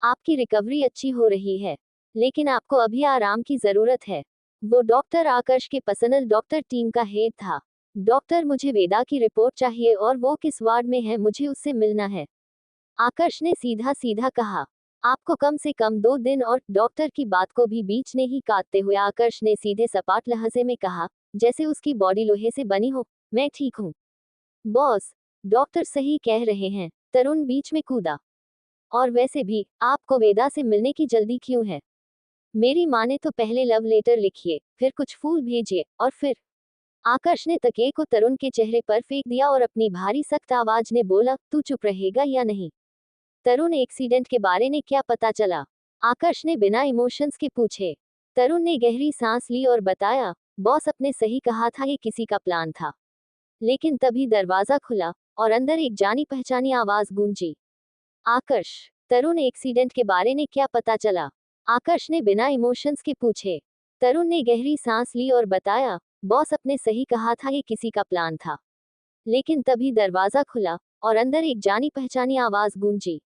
आपकी रिकवरी अच्छी हो रही है, लेकिन आपको अभी आराम की जरूरत है। वो डॉक्टर आकर्ष के पर्सनल डॉक्टर टीम का हेड था। डॉक्टर, मुझे वेदा की रिपोर्ट चाहिए और वो किस वार्ड में है, मुझे उससे मिलना है। आकर्ष ने सीधा सीधा कहा, आपको कम से कम 2 दिन। और डॉक्टर की बात को भी बीच ने ही काटते हुए आकर्ष ने सीधे सपाट लहजे में कहा, जैसे उसकी बॉडी लोहे से बनी हो, मैं ठीक हूँ। बॉस, डॉक्टर सही कह रहे हैं, तरुण बीच में कूदा। और वैसे भी आपको वेदा से मिलने की जल्दी क्यों है? मेरी माँ ने तो पहले लव लेटर लिखिए, फिर कुछ फूल भेजिए, और फिर। आकर्ष ने तकिए को तरुण के चेहरे पर फेंक दिया और अपनी भारी सख्त आवाज ने बोला, तू चुप रहेगा या नहीं? तरुण, एक्सीडेंट के बारे में क्या पता चला? आकर्ष ने बिना इमोशंस के पूछे। तरुण ने गहरी सांस ली और बताया, बॉस अपने सही कहा था, ये किसी का प्लान था। लेकिन तभी दरवाजा खुला और अंदर एक जानी पहचानी आवाज गूंजी, आकर्ष। तरुण, एक्सीडेंट के बारे में क्या पता चला? आकर्ष ने बिना इमोशंस के पूछे। तरुण ने गहरी सांस ली और बताया, बॉस अपने सही कहा था, ये किसी का प्लान था। लेकिन तभी दरवाजा खुला और अंदर एक जानी पहचानी आवाज गूंजी,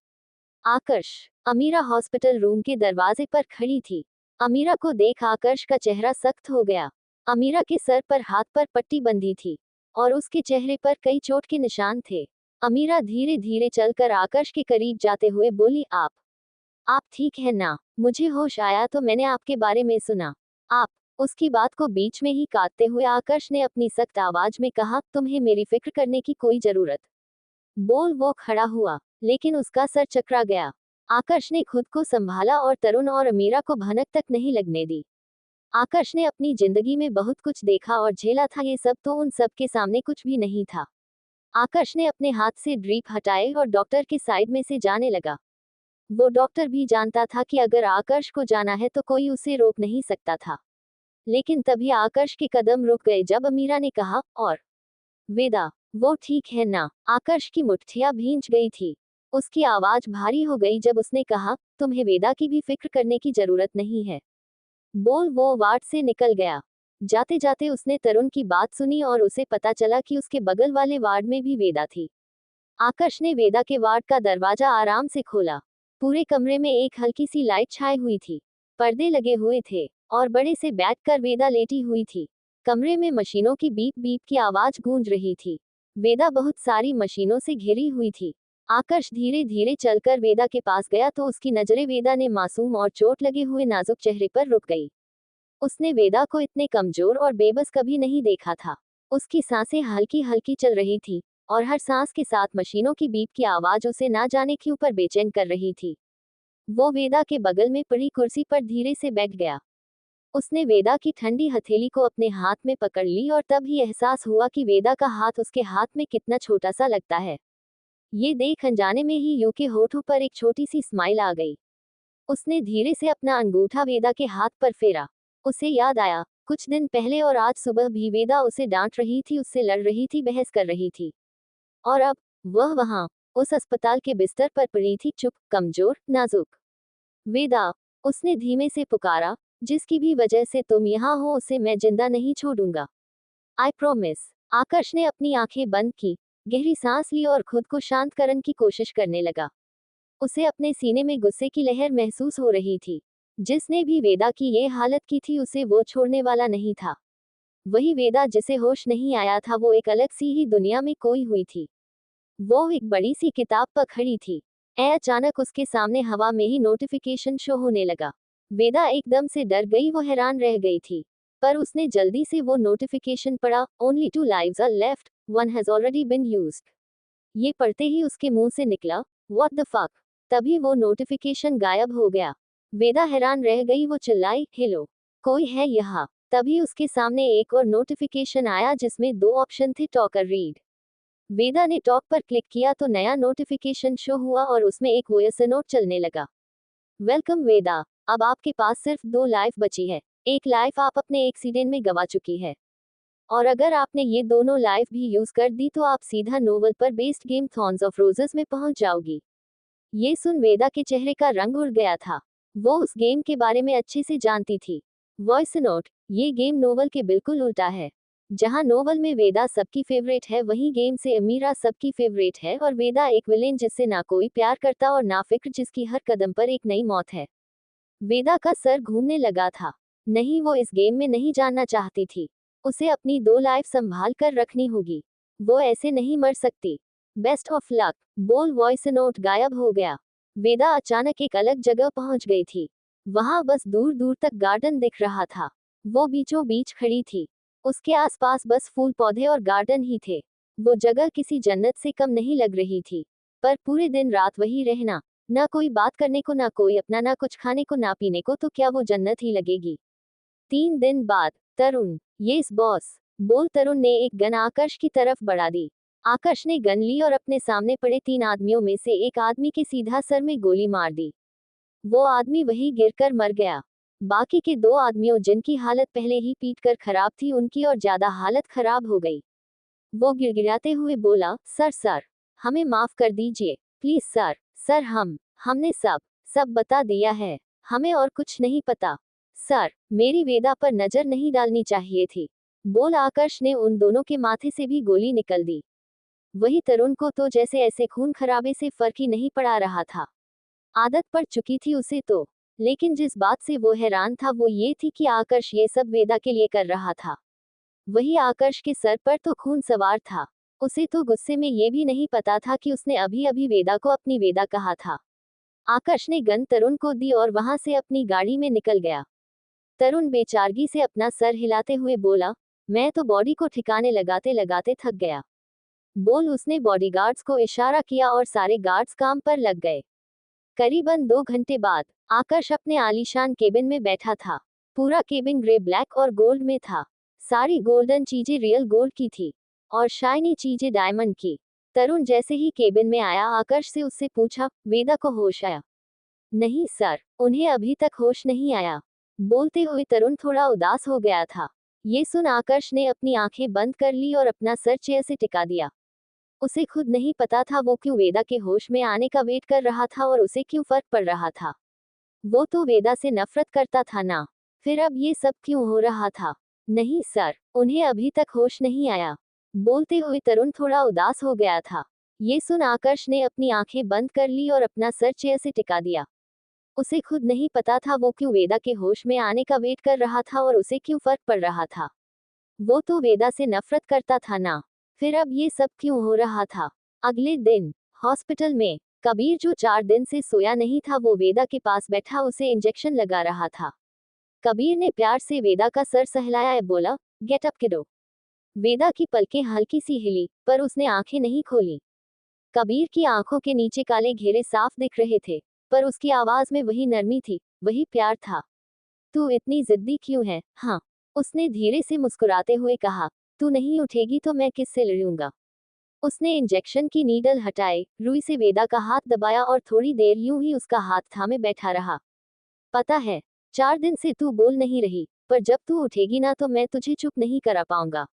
आकर्ष। अमीरा हॉस्पिटल रूम के दरवाजे पर खड़ी थी। अमीरा को देख आकर्ष का चेहरा सख्त हो गया। अमीरा के सर पर हाथ पर पट्टी बंधी थी और उसके चेहरे पर कई चोट के निशान थे। अमीरा धीरे धीरे चलकर आकर्ष के करीब जाते हुए बोली, आप ठीक है ना? मुझे होश आया तो मैंने आपके बारे में सुना। आप। उसकी बात को बीच में ही काटते हुए आकर्ष ने अपनी सख्त आवाज में कहा, तुम्हें मेरी फिक्र करने की कोई जरूरत। बोल वो खड़ा हुआ, लेकिन उसका सर चकरा गया। आकर्ष ने खुद को संभाला और तरुण और अमीरा को भनक तक नहीं लगने दी। आकर्ष ने अपनी जिंदगी में बहुत कुछ देखा और झेला था, ये सब तो उन सब के सामने कुछ भी नहीं था। आकर्ष ने अपने हाथ से ड्रीप हटाए और डॉक्टर के साइड में से जाने लगा। वो डॉक्टर भी जानता था कि अगर आकर्ष को जाना है तो कोई उसे रोक नहीं सकता था। लेकिन तभी आकर्ष के कदम रुक गए जब अमीरा ने कहा, और वेदा, वो ठीक है ना? आकर्ष की मुट्ठियां भींच गई थी। उसकी आवाज भारी हो गई जब उसने कहा, तुम्हें वेदा की भी फिक्र करने की जरूरत नहीं है। बोल वो वार्ड से निकल गया। जाते जाते उसने तरुण की बात सुनी और उसे पता चला कि उसके बगल वाले वार्ड में भी वेदा थी। आकर्ष ने वेदा के वार्ड का दरवाजा आराम से खोला। पूरे कमरे में एक हल्की सी लाइट छाई हुई थी। पर्दे लगे हुए थे और बड़े से बेड कर वेदा लेटी हुई थी। कमरे में मशीनों की बीप बीप की आवाज गूंज रही थी। वेदा बहुत सारी मशीनों से घिरी हुई थी। आकर्ष धीरे धीरे चलकर वेदा के पास गया तो उसकी नजरें वेदा ने मासूम और चोट लगे हुए नाजुक चेहरे पर रुक गई। उसने वेदा को इतने कमजोर और बेबस कभी नहीं देखा था। उसकी सांसें हल्की हल्की चल रही थी और हर सांस के साथ मशीनों की बीप की आवाज उसे ना जाने क्यों पर बेचैन कर रही थी। वो वेदा के बगल में पड़ी कुर्सी पर धीरे से बैठ गया। उसने वेदा की ठंडी हथेली को अपने हाथ में पकड़ ली और तब ही एहसास हुआ कि वेदा का हाथ उसके हाथ में कितना छोटा सा लगता है। ये देख अनजाने में ही यू के होठों पर एक छोटी सी स्माइल आ गई। उसने धीरे से अपना अंगूठा वेदा के हाथ पर फेरा। उसे याद आया, कुछ दिन पहले और आज सुबह भी वेदा उसे डांट रही थी, उससे लड़ रही थी, बहस कर रही थी। और अब वह वहां उस अस्पताल के बिस्तर पर पड़ी थी, चुप, कमजोर, नाजुक। वेदा, उसने धीमे से पुकारा, जिसकी भी वजह से तुम यहाँ हो उसे मैं जिंदा नहीं छोड़ूंगा। I promise. आकर्ष ने अपनी आंखें बंद की, गहरी सांस ली और खुद को शांत करने की कोशिश करने लगा। उसे अपने सीने में गुस्से की लहर महसूस हो रही थी। जिसने भी वेदा की ये हालत की थी उसे वो छोड़ने वाला नहीं था। वही वेदा जिसे होश नहीं आया था, वो एक अलग सी ही दुनिया में खोई हुई थी। वो एक बड़ी सी किताब पर खड़ी थी। अचानक उसके सामने हवा में ही नोटिफिकेशन शो होने लगा। वेदा एकदम से डर गई, वो हैरान रह गई थी। पर उसने जल्दी से वो नोटिफिकेशन पढ़ा, only 2 lives are left, one has already been used। ये पढ़ते ही उसके मुंह से निकला, व्हाट द फक। तभी वो नोटिफिकेशन गायब हो गया। वेदा हैरान रह गई, वो चिल्लाई, हेलो, कोई है यहाँ? तभी उसके सामने एक और नोटिफिकेशन आया जिसमें 2 ऑप्शन थे, टॉक और रीड। वेदा ने टॉक पर क्लिक किया तो नया नोटिफिकेशन शो हुआ और उसमें एक वॉइस नोट चलने लगा। वेलकम वेदा, अब आपके पास सिर्फ 2 लाइफ बची है। एक लाइफ आप अपने एक्सीडेंट में गवा चुकी है, और अगर आपने ये दोनों लाइफ भी यूज कर दी तो आप सीधा नोवेल पर based game thorns of roses में पहुंच जाओगी। ये सुन वेदा के चेहरे का रंग उड़ गया था। वो उस गेम के बारे में अच्छे से जानती थी। वॉइस नोट: ये गेम नोवेल के बिल्कुल उल्टा है। जहां नोवेल में वेदा सबकी फेवरेट है, वहीं गेम से अमीरा सबकी फेवरेट है, और वेदा एक विलेन जिससे ना कोई प्यार करता और ना फिक्र, जिसकी हर कदम पर एक नई मौत है। वेदा का सर घूमने लगा था। नहीं, वो इस गेम में नहीं जानना चाहती थी। उसे अपनी 2 लाइफ संभाल कर रखनी होगी। वो ऐसे नहीं मर सकती। बेस्ट ऑफ लक, बोल वॉइस नोट गायब हो गया। वेदा अचानक एक अलग जगह पहुंच गई थी। वहां बस दूर दूर तक गार्डन दिख रहा था। वो बीचों बीच खड़ी थी। उसके आसपास बस फूल पौधे और गार्डन ही थे। वो जगह किसी जन्नत से कम नहीं लग रही थी। पर पूरे दिन रात वही रहना, ना कोई बात करने को, ना कोई अपना, ना कुछ खाने को, ना पीने को, तो क्या वो जन्नत ही लगेगी। 3 दिन बाद, तरुण, यस बॉस, बोल। तरुण ने एक गन आकर्ष की तरफ बढ़ा दी। आकर्ष ने गन ली और अपने सामने पड़े 3 आदमियों में से एक आदमी के सीधा सर में गोली मार दी। वो आदमी वहीं गिरकर मर गया। बाकी के 2 आदमियों, जिनकी हालत पहले ही पीटकर खराब थी, उनकी और ज्यादा हालत खराब हो गई। वो गिड़गिड़ाते हुए बोला, सर, हमें माफ कर दीजिए, प्लीज सर। सर, हमने सब बता दिया है। हमें और कुछ नहीं पता। सर, मेरी वेदा पर नजर नहीं डालनी चाहिए थी, बोल। आकर्ष ने उन दोनों के माथे से भी गोली निकल दी। वही तरुण को तो जैसे ऐसे खून खराबे से फर्क ही नहीं पड़ा रहा था। आदत पड़ चुकी थी उसे तो। लेकिन जिस बात से वो हैरान था वो ये थी कि आकर्ष ये सब वेदा के लिए कर रहा था। वही आकर्ष के सर पर तो खून सवार था। उसे तो गुस्से में ये भी नहीं पता था कि उसने अभी अभी वेदा को अपनी वेदा कहा था। आकर्ष ने गन तरुण को दी और वहां से अपनी गाड़ी में निकल गया। तरुण बेचारगी से अपना सर हिलाते हुए बोला, मैं तो बॉडी को ठिकाने लगाते लगाते थक गया, बोल। उसने बॉडीगार्ड्स को इशारा किया और सारे गार्ड्स काम पर लग गए। करीबन 2 घंटे बाद, आकर्ष अपने आलीशान केबिन में बैठा था। पूरा केबिन ग्रे, ब्लैक और गोल्ड में था। सारी गोल्डन चीजें रियल गोल्ड की थी और शाइनी चीजें डायमंड की। तरुण जैसे ही केबिन में आया, आकर्ष से उससे पूछा, वेदा को होश आया? नहीं सर, उन्हें अभी तक होश नहीं आया, बोलते हुए तरुण थोड़ा उदास हो गया था। ये सुन आकर्ष ने अपनी आंखें बंद कर ली और अपना सर चेयर से टिका दिया। उसे खुद नहीं पता था वो क्यों वेदा के होश में आने का वेट कर रहा था और उसे क्यों फर्क पड़ रहा था। वो तो वेदा से नफरत करता था ना, फिर अब ये सब क्यों हो रहा था? नहीं सर, उन्हें अभी तक होश नहीं आया, बोलते हुए तरुण थोड़ा उदास हो गया था। ये सुन आकर्ष ने अपनी आंखें बंद कर ली और अपना सर चेयर से टिका दिया। उसे खुद नहीं पता था वो क्यों वेदा के होश में आने का वेट कर रहा था और उसे क्यों फर्क पड़ रहा था। वो तो वेदा से नफरत करता था ना, फिर अब ये सब क्यों हो रहा था? अगले दिन, हॉस्पिटल में, कबीर जो 4 दिन से सोया नहीं था, वो वेदा के पास बैठा उसे इंजेक्शन लगा रहा था। कबीर ने प्यार से वेदा का सर सहलाया, बोला, गेट अप किडो। वेदा की पलकें हल्की सी हिली, पर उसने आंखें नहीं खोली। कबीर की आंखों के नीचे काले घेरे साफ दिख रहे थे, पर उसकी आवाज में वही नरमी थी, वही प्यार था। तू इतनी जिद्दी क्यों है? हाँ, उसने धीरे से मुस्कुराते हुए कहा, तू नहीं उठेगी तो मैं किससे लड़ूंगा? उसने इंजेक्शन की नीडल हटाई, रुई से वेदा का हाथ दबाया और थोड़ी देर यूं ही उसका हाथ थामे बैठा रहा। पता है, 4 दिन से तू बोल नहीं रही, पर जब तू उठेगी ना तो मैं तुझे चुप नहीं करा पाऊंगा।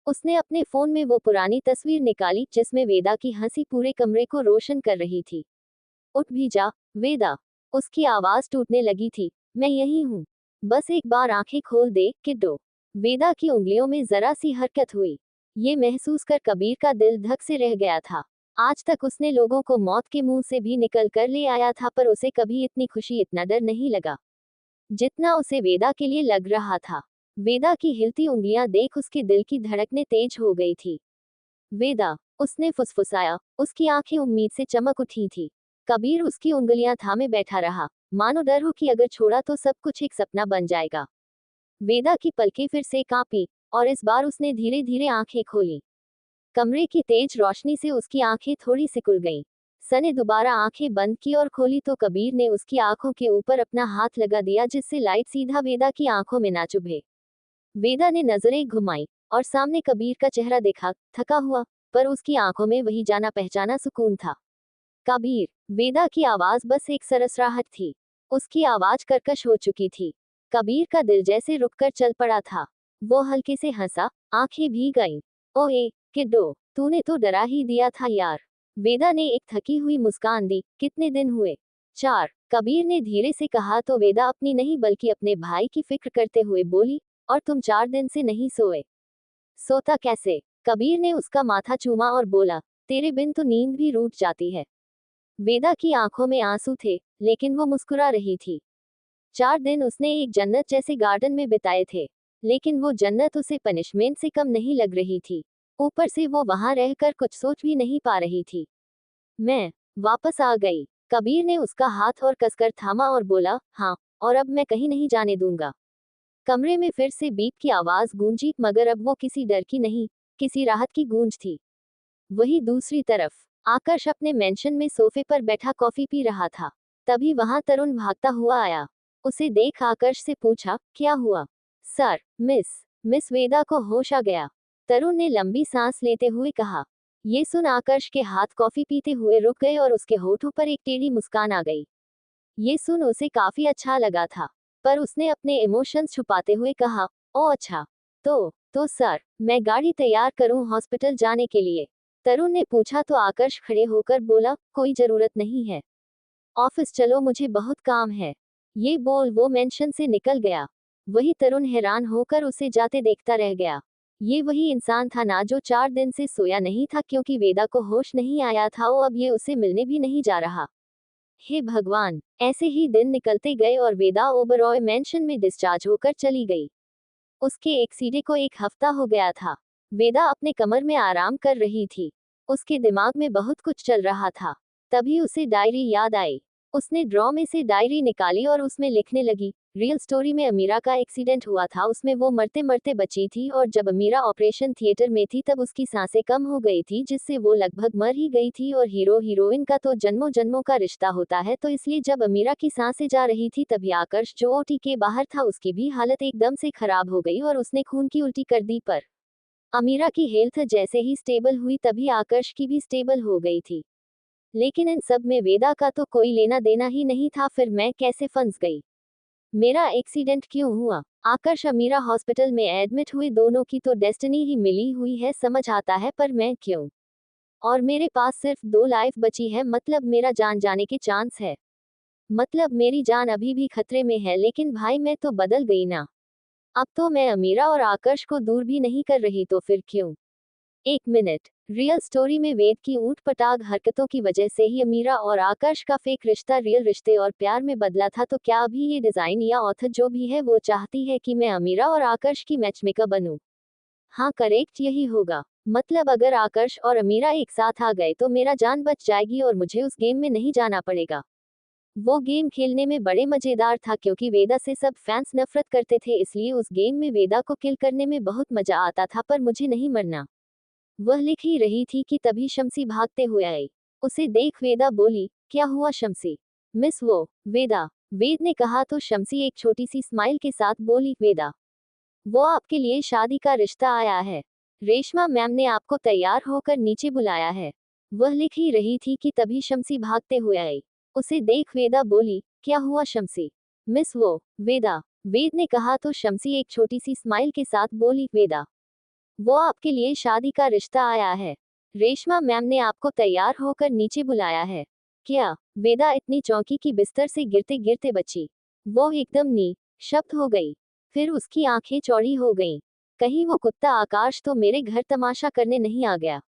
उसने अपने फोन में वो पुरानी तस्वीर निकाली जिसमें वेदा की हंसी पूरे कमरे को रोशन कर रही थी। उठ भी जा, वेदा। उसकी आवाज टूटने लगी थी। मैं यही हूँ, बस एक बार आंखें खोल दे, किड्डो। वेदा की उंगलियों में जरा सी हरकत हुई। ये महसूस कर कबीर का दिल धक से रह गया था। आज तक उसने लोगों को मौत के मुंह से भी निकल कर ले आया था, पर उसे कभी इतनी खुशी, इतना डर नहीं लगा जितना उसे वेदा के लिए लग रहा था। वेदा की हिलती उंगलियां देख उसके दिल की धड़कनें तेज हो गई थी। वेदा, उसने फुसफुसाया। उसकी आंखें उम्मीद से चमक उठी थी। कबीर उसकी उंगलियां थामे बैठा रहा, मानो डर हो कि अगर छोड़ा तो सब कुछ एक सपना बन जाएगा। वेदा की पलकें फिर से कांपी, और इस बार उसने धीरे धीरे आंखें खोली। कमरे की तेज रोशनी से उसकी आंखें थोड़ी सिकुड़ गईं। सने दोबारा आंखें बंद की और खोली तो कबीर ने उसकी आंखों के ऊपर अपना हाथ लगा दिया, जिससे लाइट सीधा वेदा की आंखों में ना चुभे। वेदा ने नजरें घुमाई और सामने कबीर का चेहरा देखा, थका हुआ, पर उसकी आंखों में वही जाना पहचाना सुकून था। कबीर, वेदा की आवाज बस एक सरसराहट थी। उसकी आवाज कर्कश हो चुकी थी। कबीर का दिल जैसे रुककर चल पड़ा था। वो हल्के से हंसा, आंखें भीग गईं। ओए किड्डो, तूने तो डरा ही दिया था यार। वेदा ने एक थकी हुई मुस्कान दी। कितने दिन हुए? 4, कबीर ने धीरे से कहा तो वेदा अपनी नहीं बल्कि अपने भाई की फिक्र करते हुए बोली, और तुम 4 दिन से नहीं सोए? सोता कैसे? कबीर ने उसका माथा चूमा और बोला, तेरे बिन तो नींद भी रूठ जाती है। वेदा की आंखों में आंसू थे, लेकिन वो मुस्कुरा रही थी। 4 दिन उसने एक जन्नत जैसे गार्डन में बिताए थे, लेकिन वो जन्नत उसे पनिशमेंट से कम नहीं लग रही थी। ऊपर से वो वहां रहकर कुछ सोच भी नहीं पा रही थी। मैं वापस आ गई। कबीर ने उसका हाथ और कसकर थामा और बोला, हाँ, और अब मैं कहीं नहीं जाने दूंगा। कमरे में फिर से बीप की आवाज गूंजी, मगर अब वो किसी डर की नहीं, किसी राहत की गूंज थी। वही दूसरी तरफ आकाश अपने मेंशन में सोफे पर बैठा कॉफी पी रहा था। तभी वहां तरुण भागता हुआ आया। उसे देख आकाश से पूछा, क्या हुआ? सर, मिस वेदा को होश आ गया। तरुण ने लंबी सांस लेते हुए कहा। ये सुन आकाश के हाथ कॉफी पीते हुए रुक गए और उसके होठों पर एक टेढ़ी मुस्कान आ गई। ये सुन उसे काफी अच्छा लगा था, पर उसने अपने इमोशंस छुपाते हुए कहा, ओ अच्छा, तो सर, मैं गाड़ी तैयार करूं हॉस्पिटल जाने के लिए? तरुण ने पूछा तो आकाश खड़े होकर बोला, कोई जरूरत नहीं है। ऑफिस चलो, मुझे बहुत काम है। ये बोल वो मेंशन से निकल गया। वही तरुण हैरान होकर उसे जाते देखता रह गया। ये वही इंसान था ना जो 4 दिन से सोया नहीं था क्योंकि वेदा को होश नहीं आया था, और अब ये उसे मिलने भी नहीं जा रहा। हे भगवान! ऐसे ही दिन निकलते गए और वेदा ओबरॉय मेंशन में डिस्चार्ज होकर चली गई। उसके एक्सीडे को 1 हफ्ता हो गया था। वेदा अपने कमर में आराम कर रही थी। उसके दिमाग में बहुत कुछ चल रहा था। तभी उसे डायरी याद आई। उसने ड्रॉ में से डायरी निकाली और उसमें लिखने लगी। रियल स्टोरी में अमीरा का एक्सीडेंट हुआ था, उसमें वो मरते मरते बची थी, और जब अमीरा ऑपरेशन थिएटर में थी तब उसकी सांसें कम हो गई थी, जिससे वो लगभग मर ही गई थी, और हीरो हीरोइन का तो जन्मों जन्मों का रिश्ता होता है, तो इसलिए जब अमीरा की सांसें जा रही थी तभी आकर्ष जो ओटी के बाहर था उसकी भी हालत एकदम से खराब हो गई और उसने खून की उल्टी कर दी। पर अमीरा की हेल्थ जैसे ही स्टेबल हुई तभी आकर्ष की भी स्टेबल हो गई थी। लेकिन इन सब में वेदा का तो कोई लेना देना ही नहीं था। फिर मैं कैसे फंस गई? मेरा एक्सीडेंट क्यों हुआ? आकर्ष अमीरा हॉस्पिटल में एडमिट हुए, दोनों की तो डेस्टिनी ही मिली हुई है, समझ आता है, पर मैं क्यों? और मेरे पास सिर्फ 2 लाइफ बची है, मतलब मेरा जान जाने के चांस है। मतलब मेरी जान अभी भी खतरे में है, लेकिन भाई मैं तो बदल गई ना। अब तो मैं अमीरा और आकर्ष को दूर भी नहीं कर रही, तो फिर क्यों? 1 मिनट। रियल स्टोरी में वेद की ऊट-पटांग हरकतों की वजह से ही अमीरा और आकर्ष का फेक रिश्ता रियल रिश्ते और प्यार में बदला था, तो क्या अभी ये डिजाइन या ऑथर जो भी है वो चाहती है कि मैं अमीरा और आकर्ष की मैचमेकर बनूं? हाँ, करेक्ट, यही होगा। मतलब अगर आकर्ष और अमीरा एक साथ आ गए तो मेरा जान बच जाएगी और मुझे उस गेम में नहीं जाना पड़ेगा। वो गेम खेलने में बड़े मजेदार था क्योंकि वेदा से सब फैंस नफरत करते थे, इसलिए उस गेम में वेदा को किल करने में बहुत मजा आता था, पर मुझे नहीं मरना। वह लिख ही रही थी कि तभी शम्सी भागते हुए आई। उसे देख वेदा बोली, क्या हुआ शम्सी? मिस वो, वेदा, वेद ने कहा तो शम्सी एक छोटी सी स्माइल के साथ बोली, वेदा, वो आपके लिए शादी का रिश्ता आया है। रेशमा मैम ने आपको तैयार होकर नीचे बुलाया है। वह लिख ही रही थी कि तभी शम्सी भागते हुए आई। उसे देख वेदा बोली, क्या हुआ शम्सी? मिस वो, वेदा, वेद ने कहा तो शम्सी एक छोटी सी स्माइल के साथ बोली, वेदा, वो आपके लिए शादी का रिश्ता आया है। रेशमा मैम ने आपको तैयार होकर नीचे बुलाया है। क्या? वेदा इतनी चौंकी कि बिस्तर से गिरते गिरते बची। वो एकदम शब्द हो गई। फिर उसकी आंखें चौड़ी हो गईं। कहीं वो कुत्ता आकाश तो मेरे घर तमाशा करने नहीं आ गया?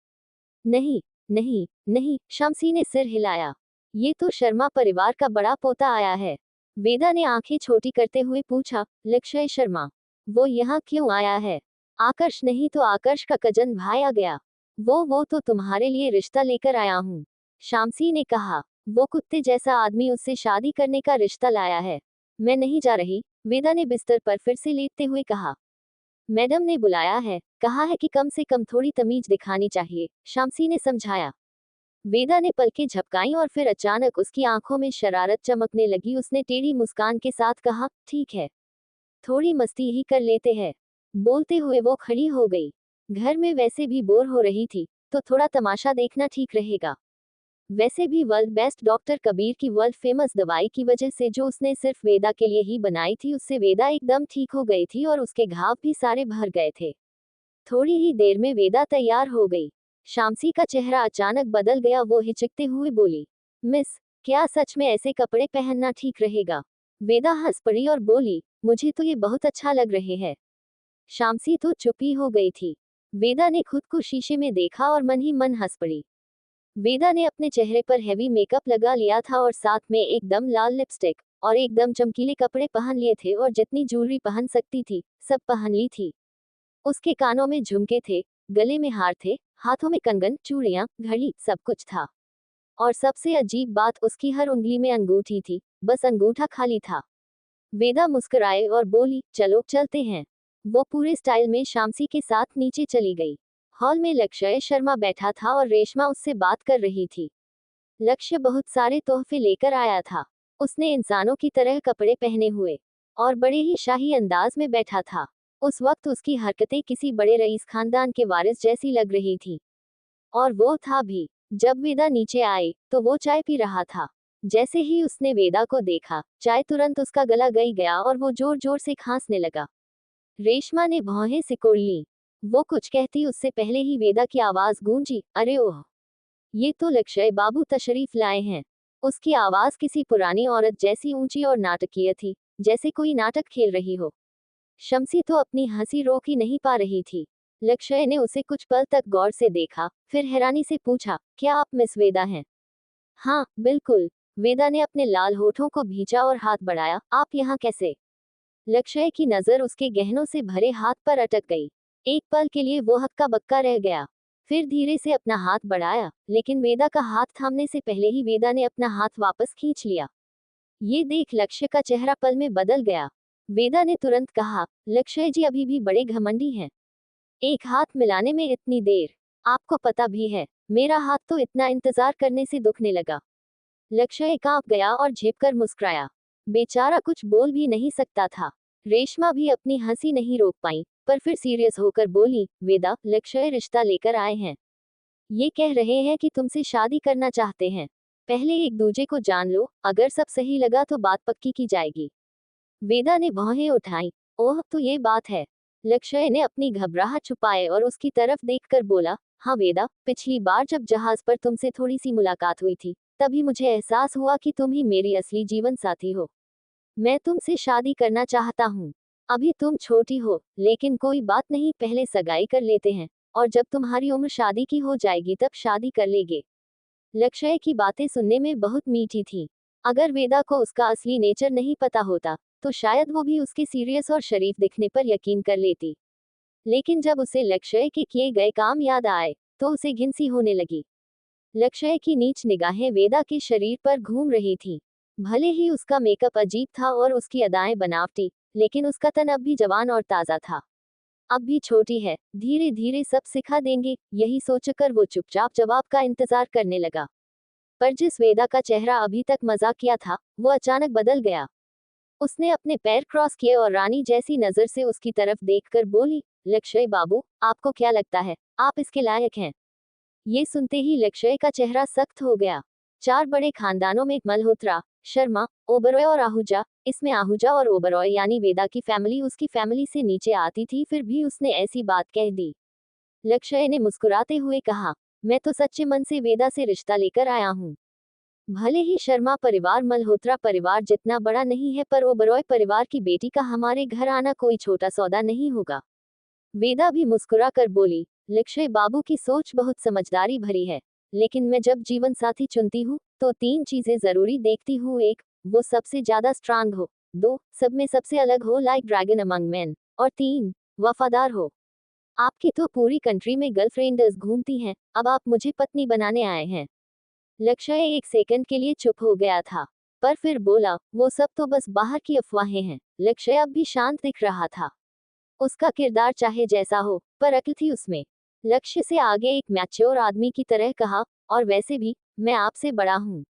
नहीं, नहीं, नहीं, शम्सी ने सिर हिलाया। ये तो शर्मा परिवार का बड़ा पोता आया है। वेदा ने आंखें छोटी करते हुए पूछा, लक्ष्य शर्मा? वो यहाँ क्यों आया है? आकर्ष नहीं तो आकर्ष का कजन भाई आ गया। वो तो तुम्हारे लिए रिश्ता लेकर आया हूँ। शामसी ने कहा। वो कुत्ते जैसा आदमी उससे शादी करने का रिश्ता लाया है। मैं नहीं जा रही, वेदा ने बिस्तर पर फिर से लेटते हुए कहा। मैडम ने बुलाया है, कहा है कि कम से कम थोड़ी तमीज दिखानी चाहिए, शामसी ने समझाया। वेदा ने पलकें झपकाईं और फिर अचानक उसकी आंखों में शरारत चमकने लगी। उसने टेढ़ी मुस्कान के साथ कहा, ठीक है, थोड़ी मस्ती ही कर लेते हैं। बोलते हुए वो खड़ी हो गई। घर में वैसे भी बोर हो रही थी, तो थोड़ा तमाशा देखना ठीक रहेगा। वैसे भी वर्ल्ड बेस्ट डॉक्टर कबीर की वर्ल्ड फेमस दवाई की वजह से जो उसने सिर्फ वेदा के लिए ही बनाई थी, उससे वेदा एकदम ठीक हो गई थी और उसके घाव भी सारे भर गए थे। थोड़ी ही देर में वेदा तैयार हो गई। शामसी का चेहरा अचानक बदल गया। वो हिचकते हुए बोली, मिस, क्या सच में ऐसे कपड़े पहनना ठीक रहेगा? वेदा हंस पड़ी और बोली, मुझे तो ये बहुत अच्छा लग रहे हैं। शामसी तो चुप ही हो गई थी। वेदा ने खुद को शीशे में देखा और मन ही मन हंस पड़ी। वेदा ने अपने चेहरे पर हैवी मेकअप लगा लिया था और साथ में एकदम लाल लिपस्टिक और एकदम चमकीले कपड़े पहन लिए थे और जितनी ज्वेलरी पहन सकती थी सब पहन ली थी। उसके कानों में झुमके थे, गले में हार थे, हाथों में कंगन, चूड़ियां, घड़ी, सब कुछ था। और सबसे अजीब बात, उसकी हर उंगली में अंगूठी थी, बस अंगूठा खाली था। वेदा मुस्कुराए और बोली, चलो चलते हैं। वो पूरे स्टाइल में शामसी के साथ नीचे चली गई। हॉल में लक्ष्य शर्मा बैठा था और रेशमा उससे बात कर रही थी। लक्ष्य बहुत सारे तोहफे लेकर आया था। उसने इंसानों की तरह कपड़े पहने हुए और बड़े ही शाही अंदाज में बैठा था। उस वक्त उसकी हरकतें किसी बड़े रईस खानदान के वारिस जैसी लग रही थी। और वो था भी। जब वेदा नीचे आई तो वो चाय पी रहा था। जैसे ही उसने वेदा को देखा, चाय तुरंत उसका गला गई गया और वो जोर जोर से खांसने लगा। रेशमा ने भौहें सिकोड़ ली। वो कुछ कहती उससे पहले ही वेदा की आवाज गूंजी, अरे ओह, ये तो लक्ष्य बाबू तशरीफ लाए हैं। उसकी आवाज किसी पुरानी औरत जैसी ऊंची और नाटकीय थी, जैसे कोई नाटक खेल रही हो। शम्सी तो अपनी हंसी रोक ही नहीं पा रही थी। लक्ष्य ने उसे कुछ पल तक गौर से देखा, फिर हैरानी से पूछा, क्या आप मिस वेदा हैं? हाँ, बिल्कुल। वेदा ने अपने लाल होठों को भींचा और हाथ बढ़ाया, आप यहाँ कैसे? लक्ष्य की नजर उसके गहनों से भरे हाथ पर अटक गई। एक पल के लिए वो हक्का बक्का रह गया। फिर धीरे से अपना हाथ बढ़ाया, लेकिन वेदा का हाथ थामने से पहले ही वेदा ने अपना हाथ वापस खींच लिया। ये देख लक्ष्य का चेहरा पल में बदल गया। वेदा ने तुरंत कहा, लक्ष्य जी अभी भी बड़े घमंडी हैं। एक हाथ मिलाने में इतनी देर। आपको पता भी है, मेरा हाथ तो इतना इंतजार करने से दुखने लगा। लक्ष्य कांप गया और झेपकर मुस्कुराया। बेचारा कुछ बोल भी नहीं सकता था। रेशमा भी अपनी हंसी नहीं रोक पाई, पर फिर सीरियस होकर बोली, वेदा, लक्ष्य रिश्ता लेकर आए हैं। ये कह रहे हैं कि तुमसे शादी करना चाहते हैं। पहले एक दूजे को जान लो, अगर सब सही लगा तो बात पक्की की जाएगी। वेदा ने भौहें उठाई। ओह, तो ये बात है। लक्ष्य ने अपनी घबराहट छुपाए और उसकी तरफ देखकर बोला, हाँ वेदा, पिछली बार जब जहाज पर तुमसे थोड़ी सी मुलाकात हुई थी, तभी मुझे एहसास हुआ कि तुम ही मेरी असली जीवन साथी हो। मैं तुमसे शादी करना चाहता हूँ। अभी तुम छोटी हो, लेकिन कोई बात नहीं, पहले सगाई कर लेते हैं, और जब तुम्हारी उम्र शादी की हो जाएगी तब शादी कर लेंगे। लक्ष्य की बातें सुनने में बहुत मीठी थी। अगर वेदा को उसका असली नेचर नहीं पता होता, तो शायद वो भी उसके सीरियस और शरीफ दिखने पर यकीन कर लेती। लेकिन जब उसे लक्ष्य के किए गए काम याद आए, तो उसे घिनसी होने लगी। लक्ष्य की नीच निगाहें वेदा के शरीर पर घूम रही थी। भले ही उसका मेकअप अजीब था और उसकी अदाएं बनावटी, लेकिन उसका तन अब भी जवान और ताजा था। अब भी छोटी है, धीरे धीरे सब सिखा देंगे, यही सोचकर वो चुपचाप जवाब का इंतजार करने लगा। पर जिस वेदा का चेहरा अभी तक मजाकिया था, वो अचानक बदल गया। उसने अपने पैर क्रॉस किए और रानी जैसी नजर से उसकी तरफ देखकर बोली, लक्ष्य बाबू, आपको क्या लगता है, आप इसके लायक हैं? ये सुनते ही लक्ष्य का चेहरा सख्त हो गया। चार बड़े खानदानों में मल्होत्रा, शर्मा, ओबरॉय और आहूजा, इसमें आहूजा और ओबरॉय यानी वेदा की फैमिली उसकी फैमिली से नीचे आती थी, फिर भी उसने ऐसी बात कह दी। लक्ष्य ने मुस्कुराते हुए कहा, मैं तो सच्चे मन से वेदा से रिश्ता लेकर आया हूँ। भले ही शर्मा परिवार मल्होत्रा परिवार जितना बड़ा नहीं है, पर ओबरॉय परिवार की बेटी का हमारे घर आना कोई छोटा सौदा नहीं होगा। वेदा भी मुस्कुरा कर बोली, लक्ष्य बाबू की सोच बहुत समझदारी भरी है, लेकिन मैं जब जीवन साथी चुनती हूँ, तो तीन चीजें जरूरी देखती हूँ। एक, वो सबसे ज्यादा स्ट्रांग हो। दो, सब में सबसे अलग हो, लाइक ड्रैगन अमंग मैन। और तीन, वफादार हो। आपकी तो पूरी कंट्री में गर्लफ्रेंड्स घूमती हैं, अब आप मुझे पत्नी बनाने आए हैं। लक्ष्य एक सेकंड के लिए चुप हो गया था, पर फिर बोला, वो सब तो बस बाहर की अफवाहें हैं। लक्ष्य अब भी शांत दिख रहा था। उसका किरदार चाहे जैसा हो, पर अक्ल थी उसमें। लक्ष्य से आगे एक मैच्योर आदमी की तरह कहा, और वैसे भी, मैं आपसे बड़ा हूँ,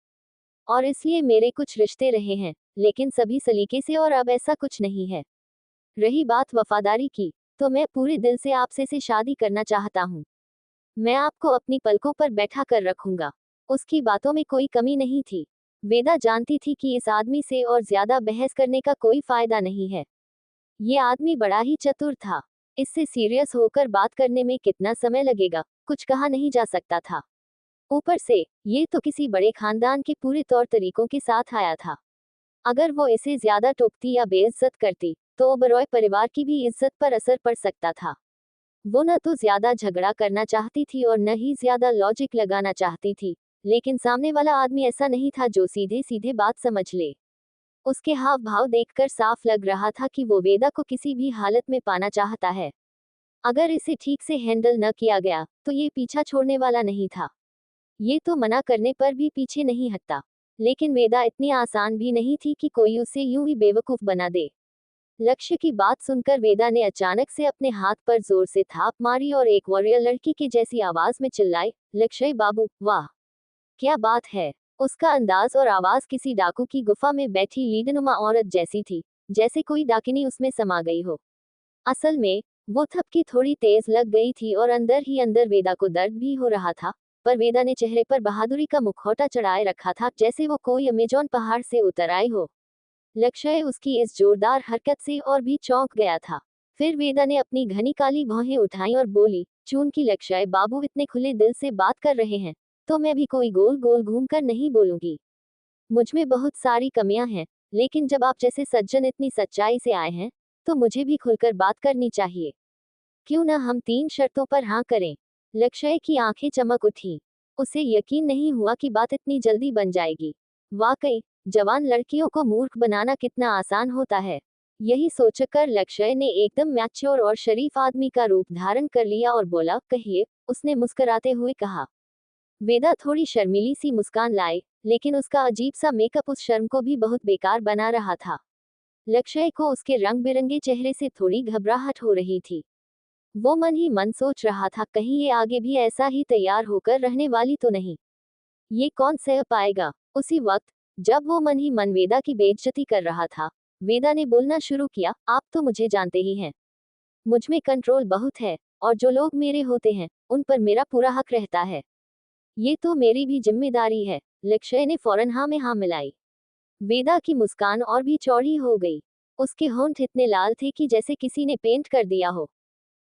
और इसलिए मेरे कुछ रिश्ते रहे हैं, लेकिन सभी सलीके से, और अब ऐसा कुछ नहीं है। रही बात वफादारी की, तो मैं पूरे दिल से आपसे शादी करना चाहता हूँ। मैं आपको अपनी पलकों पर बैठा कर रखूंगा। उसकी बातों में कोई कमी नहीं थी। वेदा जानती थी कि इस आदमी से और ज्यादा बहस करने का कोई फायदा नहीं है। ये आदमी बड़ा ही चतुर था। इससे सीरियस होकर बात करने में कितना समय लगेगा, कुछ कहा नहीं जा सकता था। ऊपर से ये तो किसी बड़े खानदान के पूरे तौर तरीकों के साथ आया था। अगर वो इसे ज्यादा टोकती या बेइज्जत करती तो ओबरॉय परिवार की भी इज्जत पर असर पड़ सकता था। वो न तो ज्यादा झगड़ा करना चाहती थी और न ही ज्यादा लॉजिक लगाना चाहती थी, लेकिन सामने वाला आदमी ऐसा नहीं था जो सीधे सीधे बात समझ ले। उसके हाव भाव देखकर साफ लग रहा था कि वो वेदा को किसी भी हालत में पाना चाहता है। अगर इसे ठीक से हैंडल न किया गया तो ये पीछा छोड़ने वाला नहीं था। ये तो मना करने पर भी पीछे नहीं हटता। लेकिन वेदा इतनी आसान भी नहीं थी कि कोई उसे यूं ही बेवकूफ बना दे। लक्ष्य की बात सुनकर वेदा ने अचानक से अपने हाथ पर जोर से थाप मारी और एक वॉरियर लड़की की जैसी आवाज में चिल्लाई, लक्ष्य बाबू, वाह क्या बात है। उसका अंदाज और आवाज किसी डाकू की गुफा में बैठी लीडनुमा औरत जैसी थी, जैसे कोई डाकिनी उसमें समा गई हो। असल में वो थपकी थोड़ी तेज लग गई थी और अंदर ही अंदर वेदा को दर्द भी हो रहा था, पर वेदा ने चेहरे पर बहादुरी का मुखौटा चढ़ाए रखा था, जैसे वो कोई अमेजोन पहाड़ से उतर आई हो। लक्ष्य उसकी इस जोरदार हरकत से और भी चौंक गया था। फिर वेदा ने अपनी घनी काली भौहें उठाई और बोली, चून की लक्ष्य बाबू इतने खुले दिल से बात कर रहे हैं तो मैं भी कोई गोल गोल घूमकर नहीं बोलूंगी। मुझमें बहुत सारी कमियां हैं, लेकिन जब आप जैसे सज्जन इतनी सच्चाई से आए हैं तो मुझे भी खुलकर बात करनी चाहिए। क्यों ना हम 3 शर्तों पर हाँ करें। लक्ष्य की आंखें चमक उठी। उसे यकीन नहीं हुआ कि बात इतनी जल्दी बन जाएगी। वाकई जवान लड़कियों को मूर्ख बनाना कितना आसान होता है। यही सोचकर लक्ष्य ने एकदम मैच्योर और शरीफ आदमी का रूप धारण कर लिया और बोला, कहिए, उसने मुस्कुराते हुए कहा। वेदा थोड़ी शर्मीली सी मुस्कान लाए, लेकिन उसका अजीब सा मेकअप उस शर्म को भी बहुत बेकार बना रहा था। लक्ष्य को उसके रंग बिरंगे चेहरे से थोड़ी घबराहट हो रही थी। वो मन ही मन सोच रहा था, कहीं ये आगे भी ऐसा ही तैयार होकर रहने वाली तो नहीं। ये कौन सह पाएगा। उसी वक्त जब वो मन ही मन वेदा की बेइज्जती कर रहा था, वेदा ने बोलना शुरू किया, आप तो मुझे जानते ही हैं। मुझमें कंट्रोल बहुत है, और जो लोग मेरे होते हैं उन पर मेरा पूरा हक रहता है। ये तो मेरी भी जिम्मेदारी है। लक्ष्य ने फौरन हाँ में हाँ मिलाई। वेदा की मुस्कान और भी चौड़ी हो गई। उसके होंठ इतने लाल थे कि जैसे किसी ने पेंट कर दिया हो।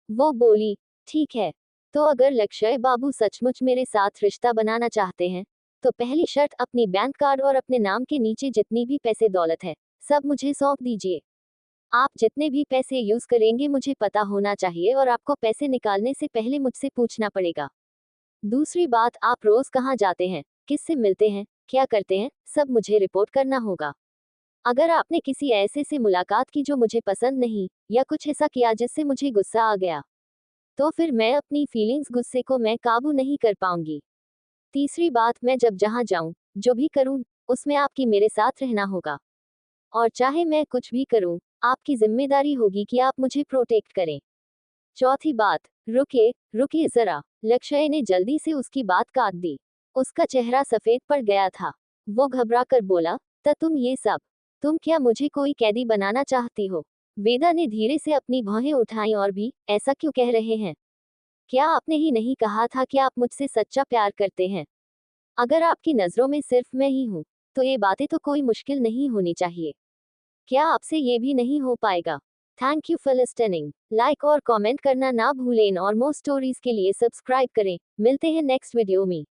वो बोली, ठीक है, तो अगर लक्ष्य बाबू सचमुच मेरे साथ रिश्ता बनाना चाहते हैं तो पहली शर्त अपनी बैंक कार्ड और अपने नाम के नीचे जितनी भी पैसे दौलत है सब मुझे सौंप दीजिए। आप जितने भी पैसे यूज करेंगे मुझे पता होना चाहिए और आपको पैसे निकालने से पहले मुझसे पूछना पड़ेगा। दूसरी बात, आप रोज कहाँ जाते हैं, किससे मिलते हैं, क्या करते हैं, सब मुझे रिपोर्ट करना होगा। अगर आपने किसी ऐसे से मुलाकात की जो मुझे पसंद नहीं, या कुछ ऐसा किया जिससे मुझे गुस्सा आ गया, तो फिर मैं अपनी फीलिंग्स गुस्से को मैं काबू नहीं कर पाऊंगी। तीसरी बात, मैं जब जहां जाऊं, जो भी करूं, उसमें आपकी मेरे साथ रहना होगा। और चाहे मैं कुछ भी करूं, आपकी जिम्मेदारी होगी कि आप मुझे प्रोटेक्ट करें। चौथी बात, रुकिए, रुकिए जरा। लक्ष्य ने जल्दी से उसकी बात काट दी। उसका चेहरा सफेद पड़ गया था। वो घबरा कर बोला, तुम ये सब, तुम क्या मुझे कोई कैदी बनाना चाहती हो। वेदा ने धीरे से अपनी भौहें उठाई और भी, ऐसा क्यों कह रहे हैं। क्या आपने ही नहीं कहा था कि आप मुझसे सच्चा प्यार करते हैं। अगर आपकी नजरों में सिर्फ मैं ही हूँ तो ये बातें तो कोई मुश्किल नहीं होनी चाहिए। क्या आपसे ये भी नहीं हो पाएगा। Thank you for listening. Like और कमेंट करना ना भूलें और मोर स्टोरीज के लिए सब्सक्राइब करें। मिलते हैं नेक्स्ट वीडियो में।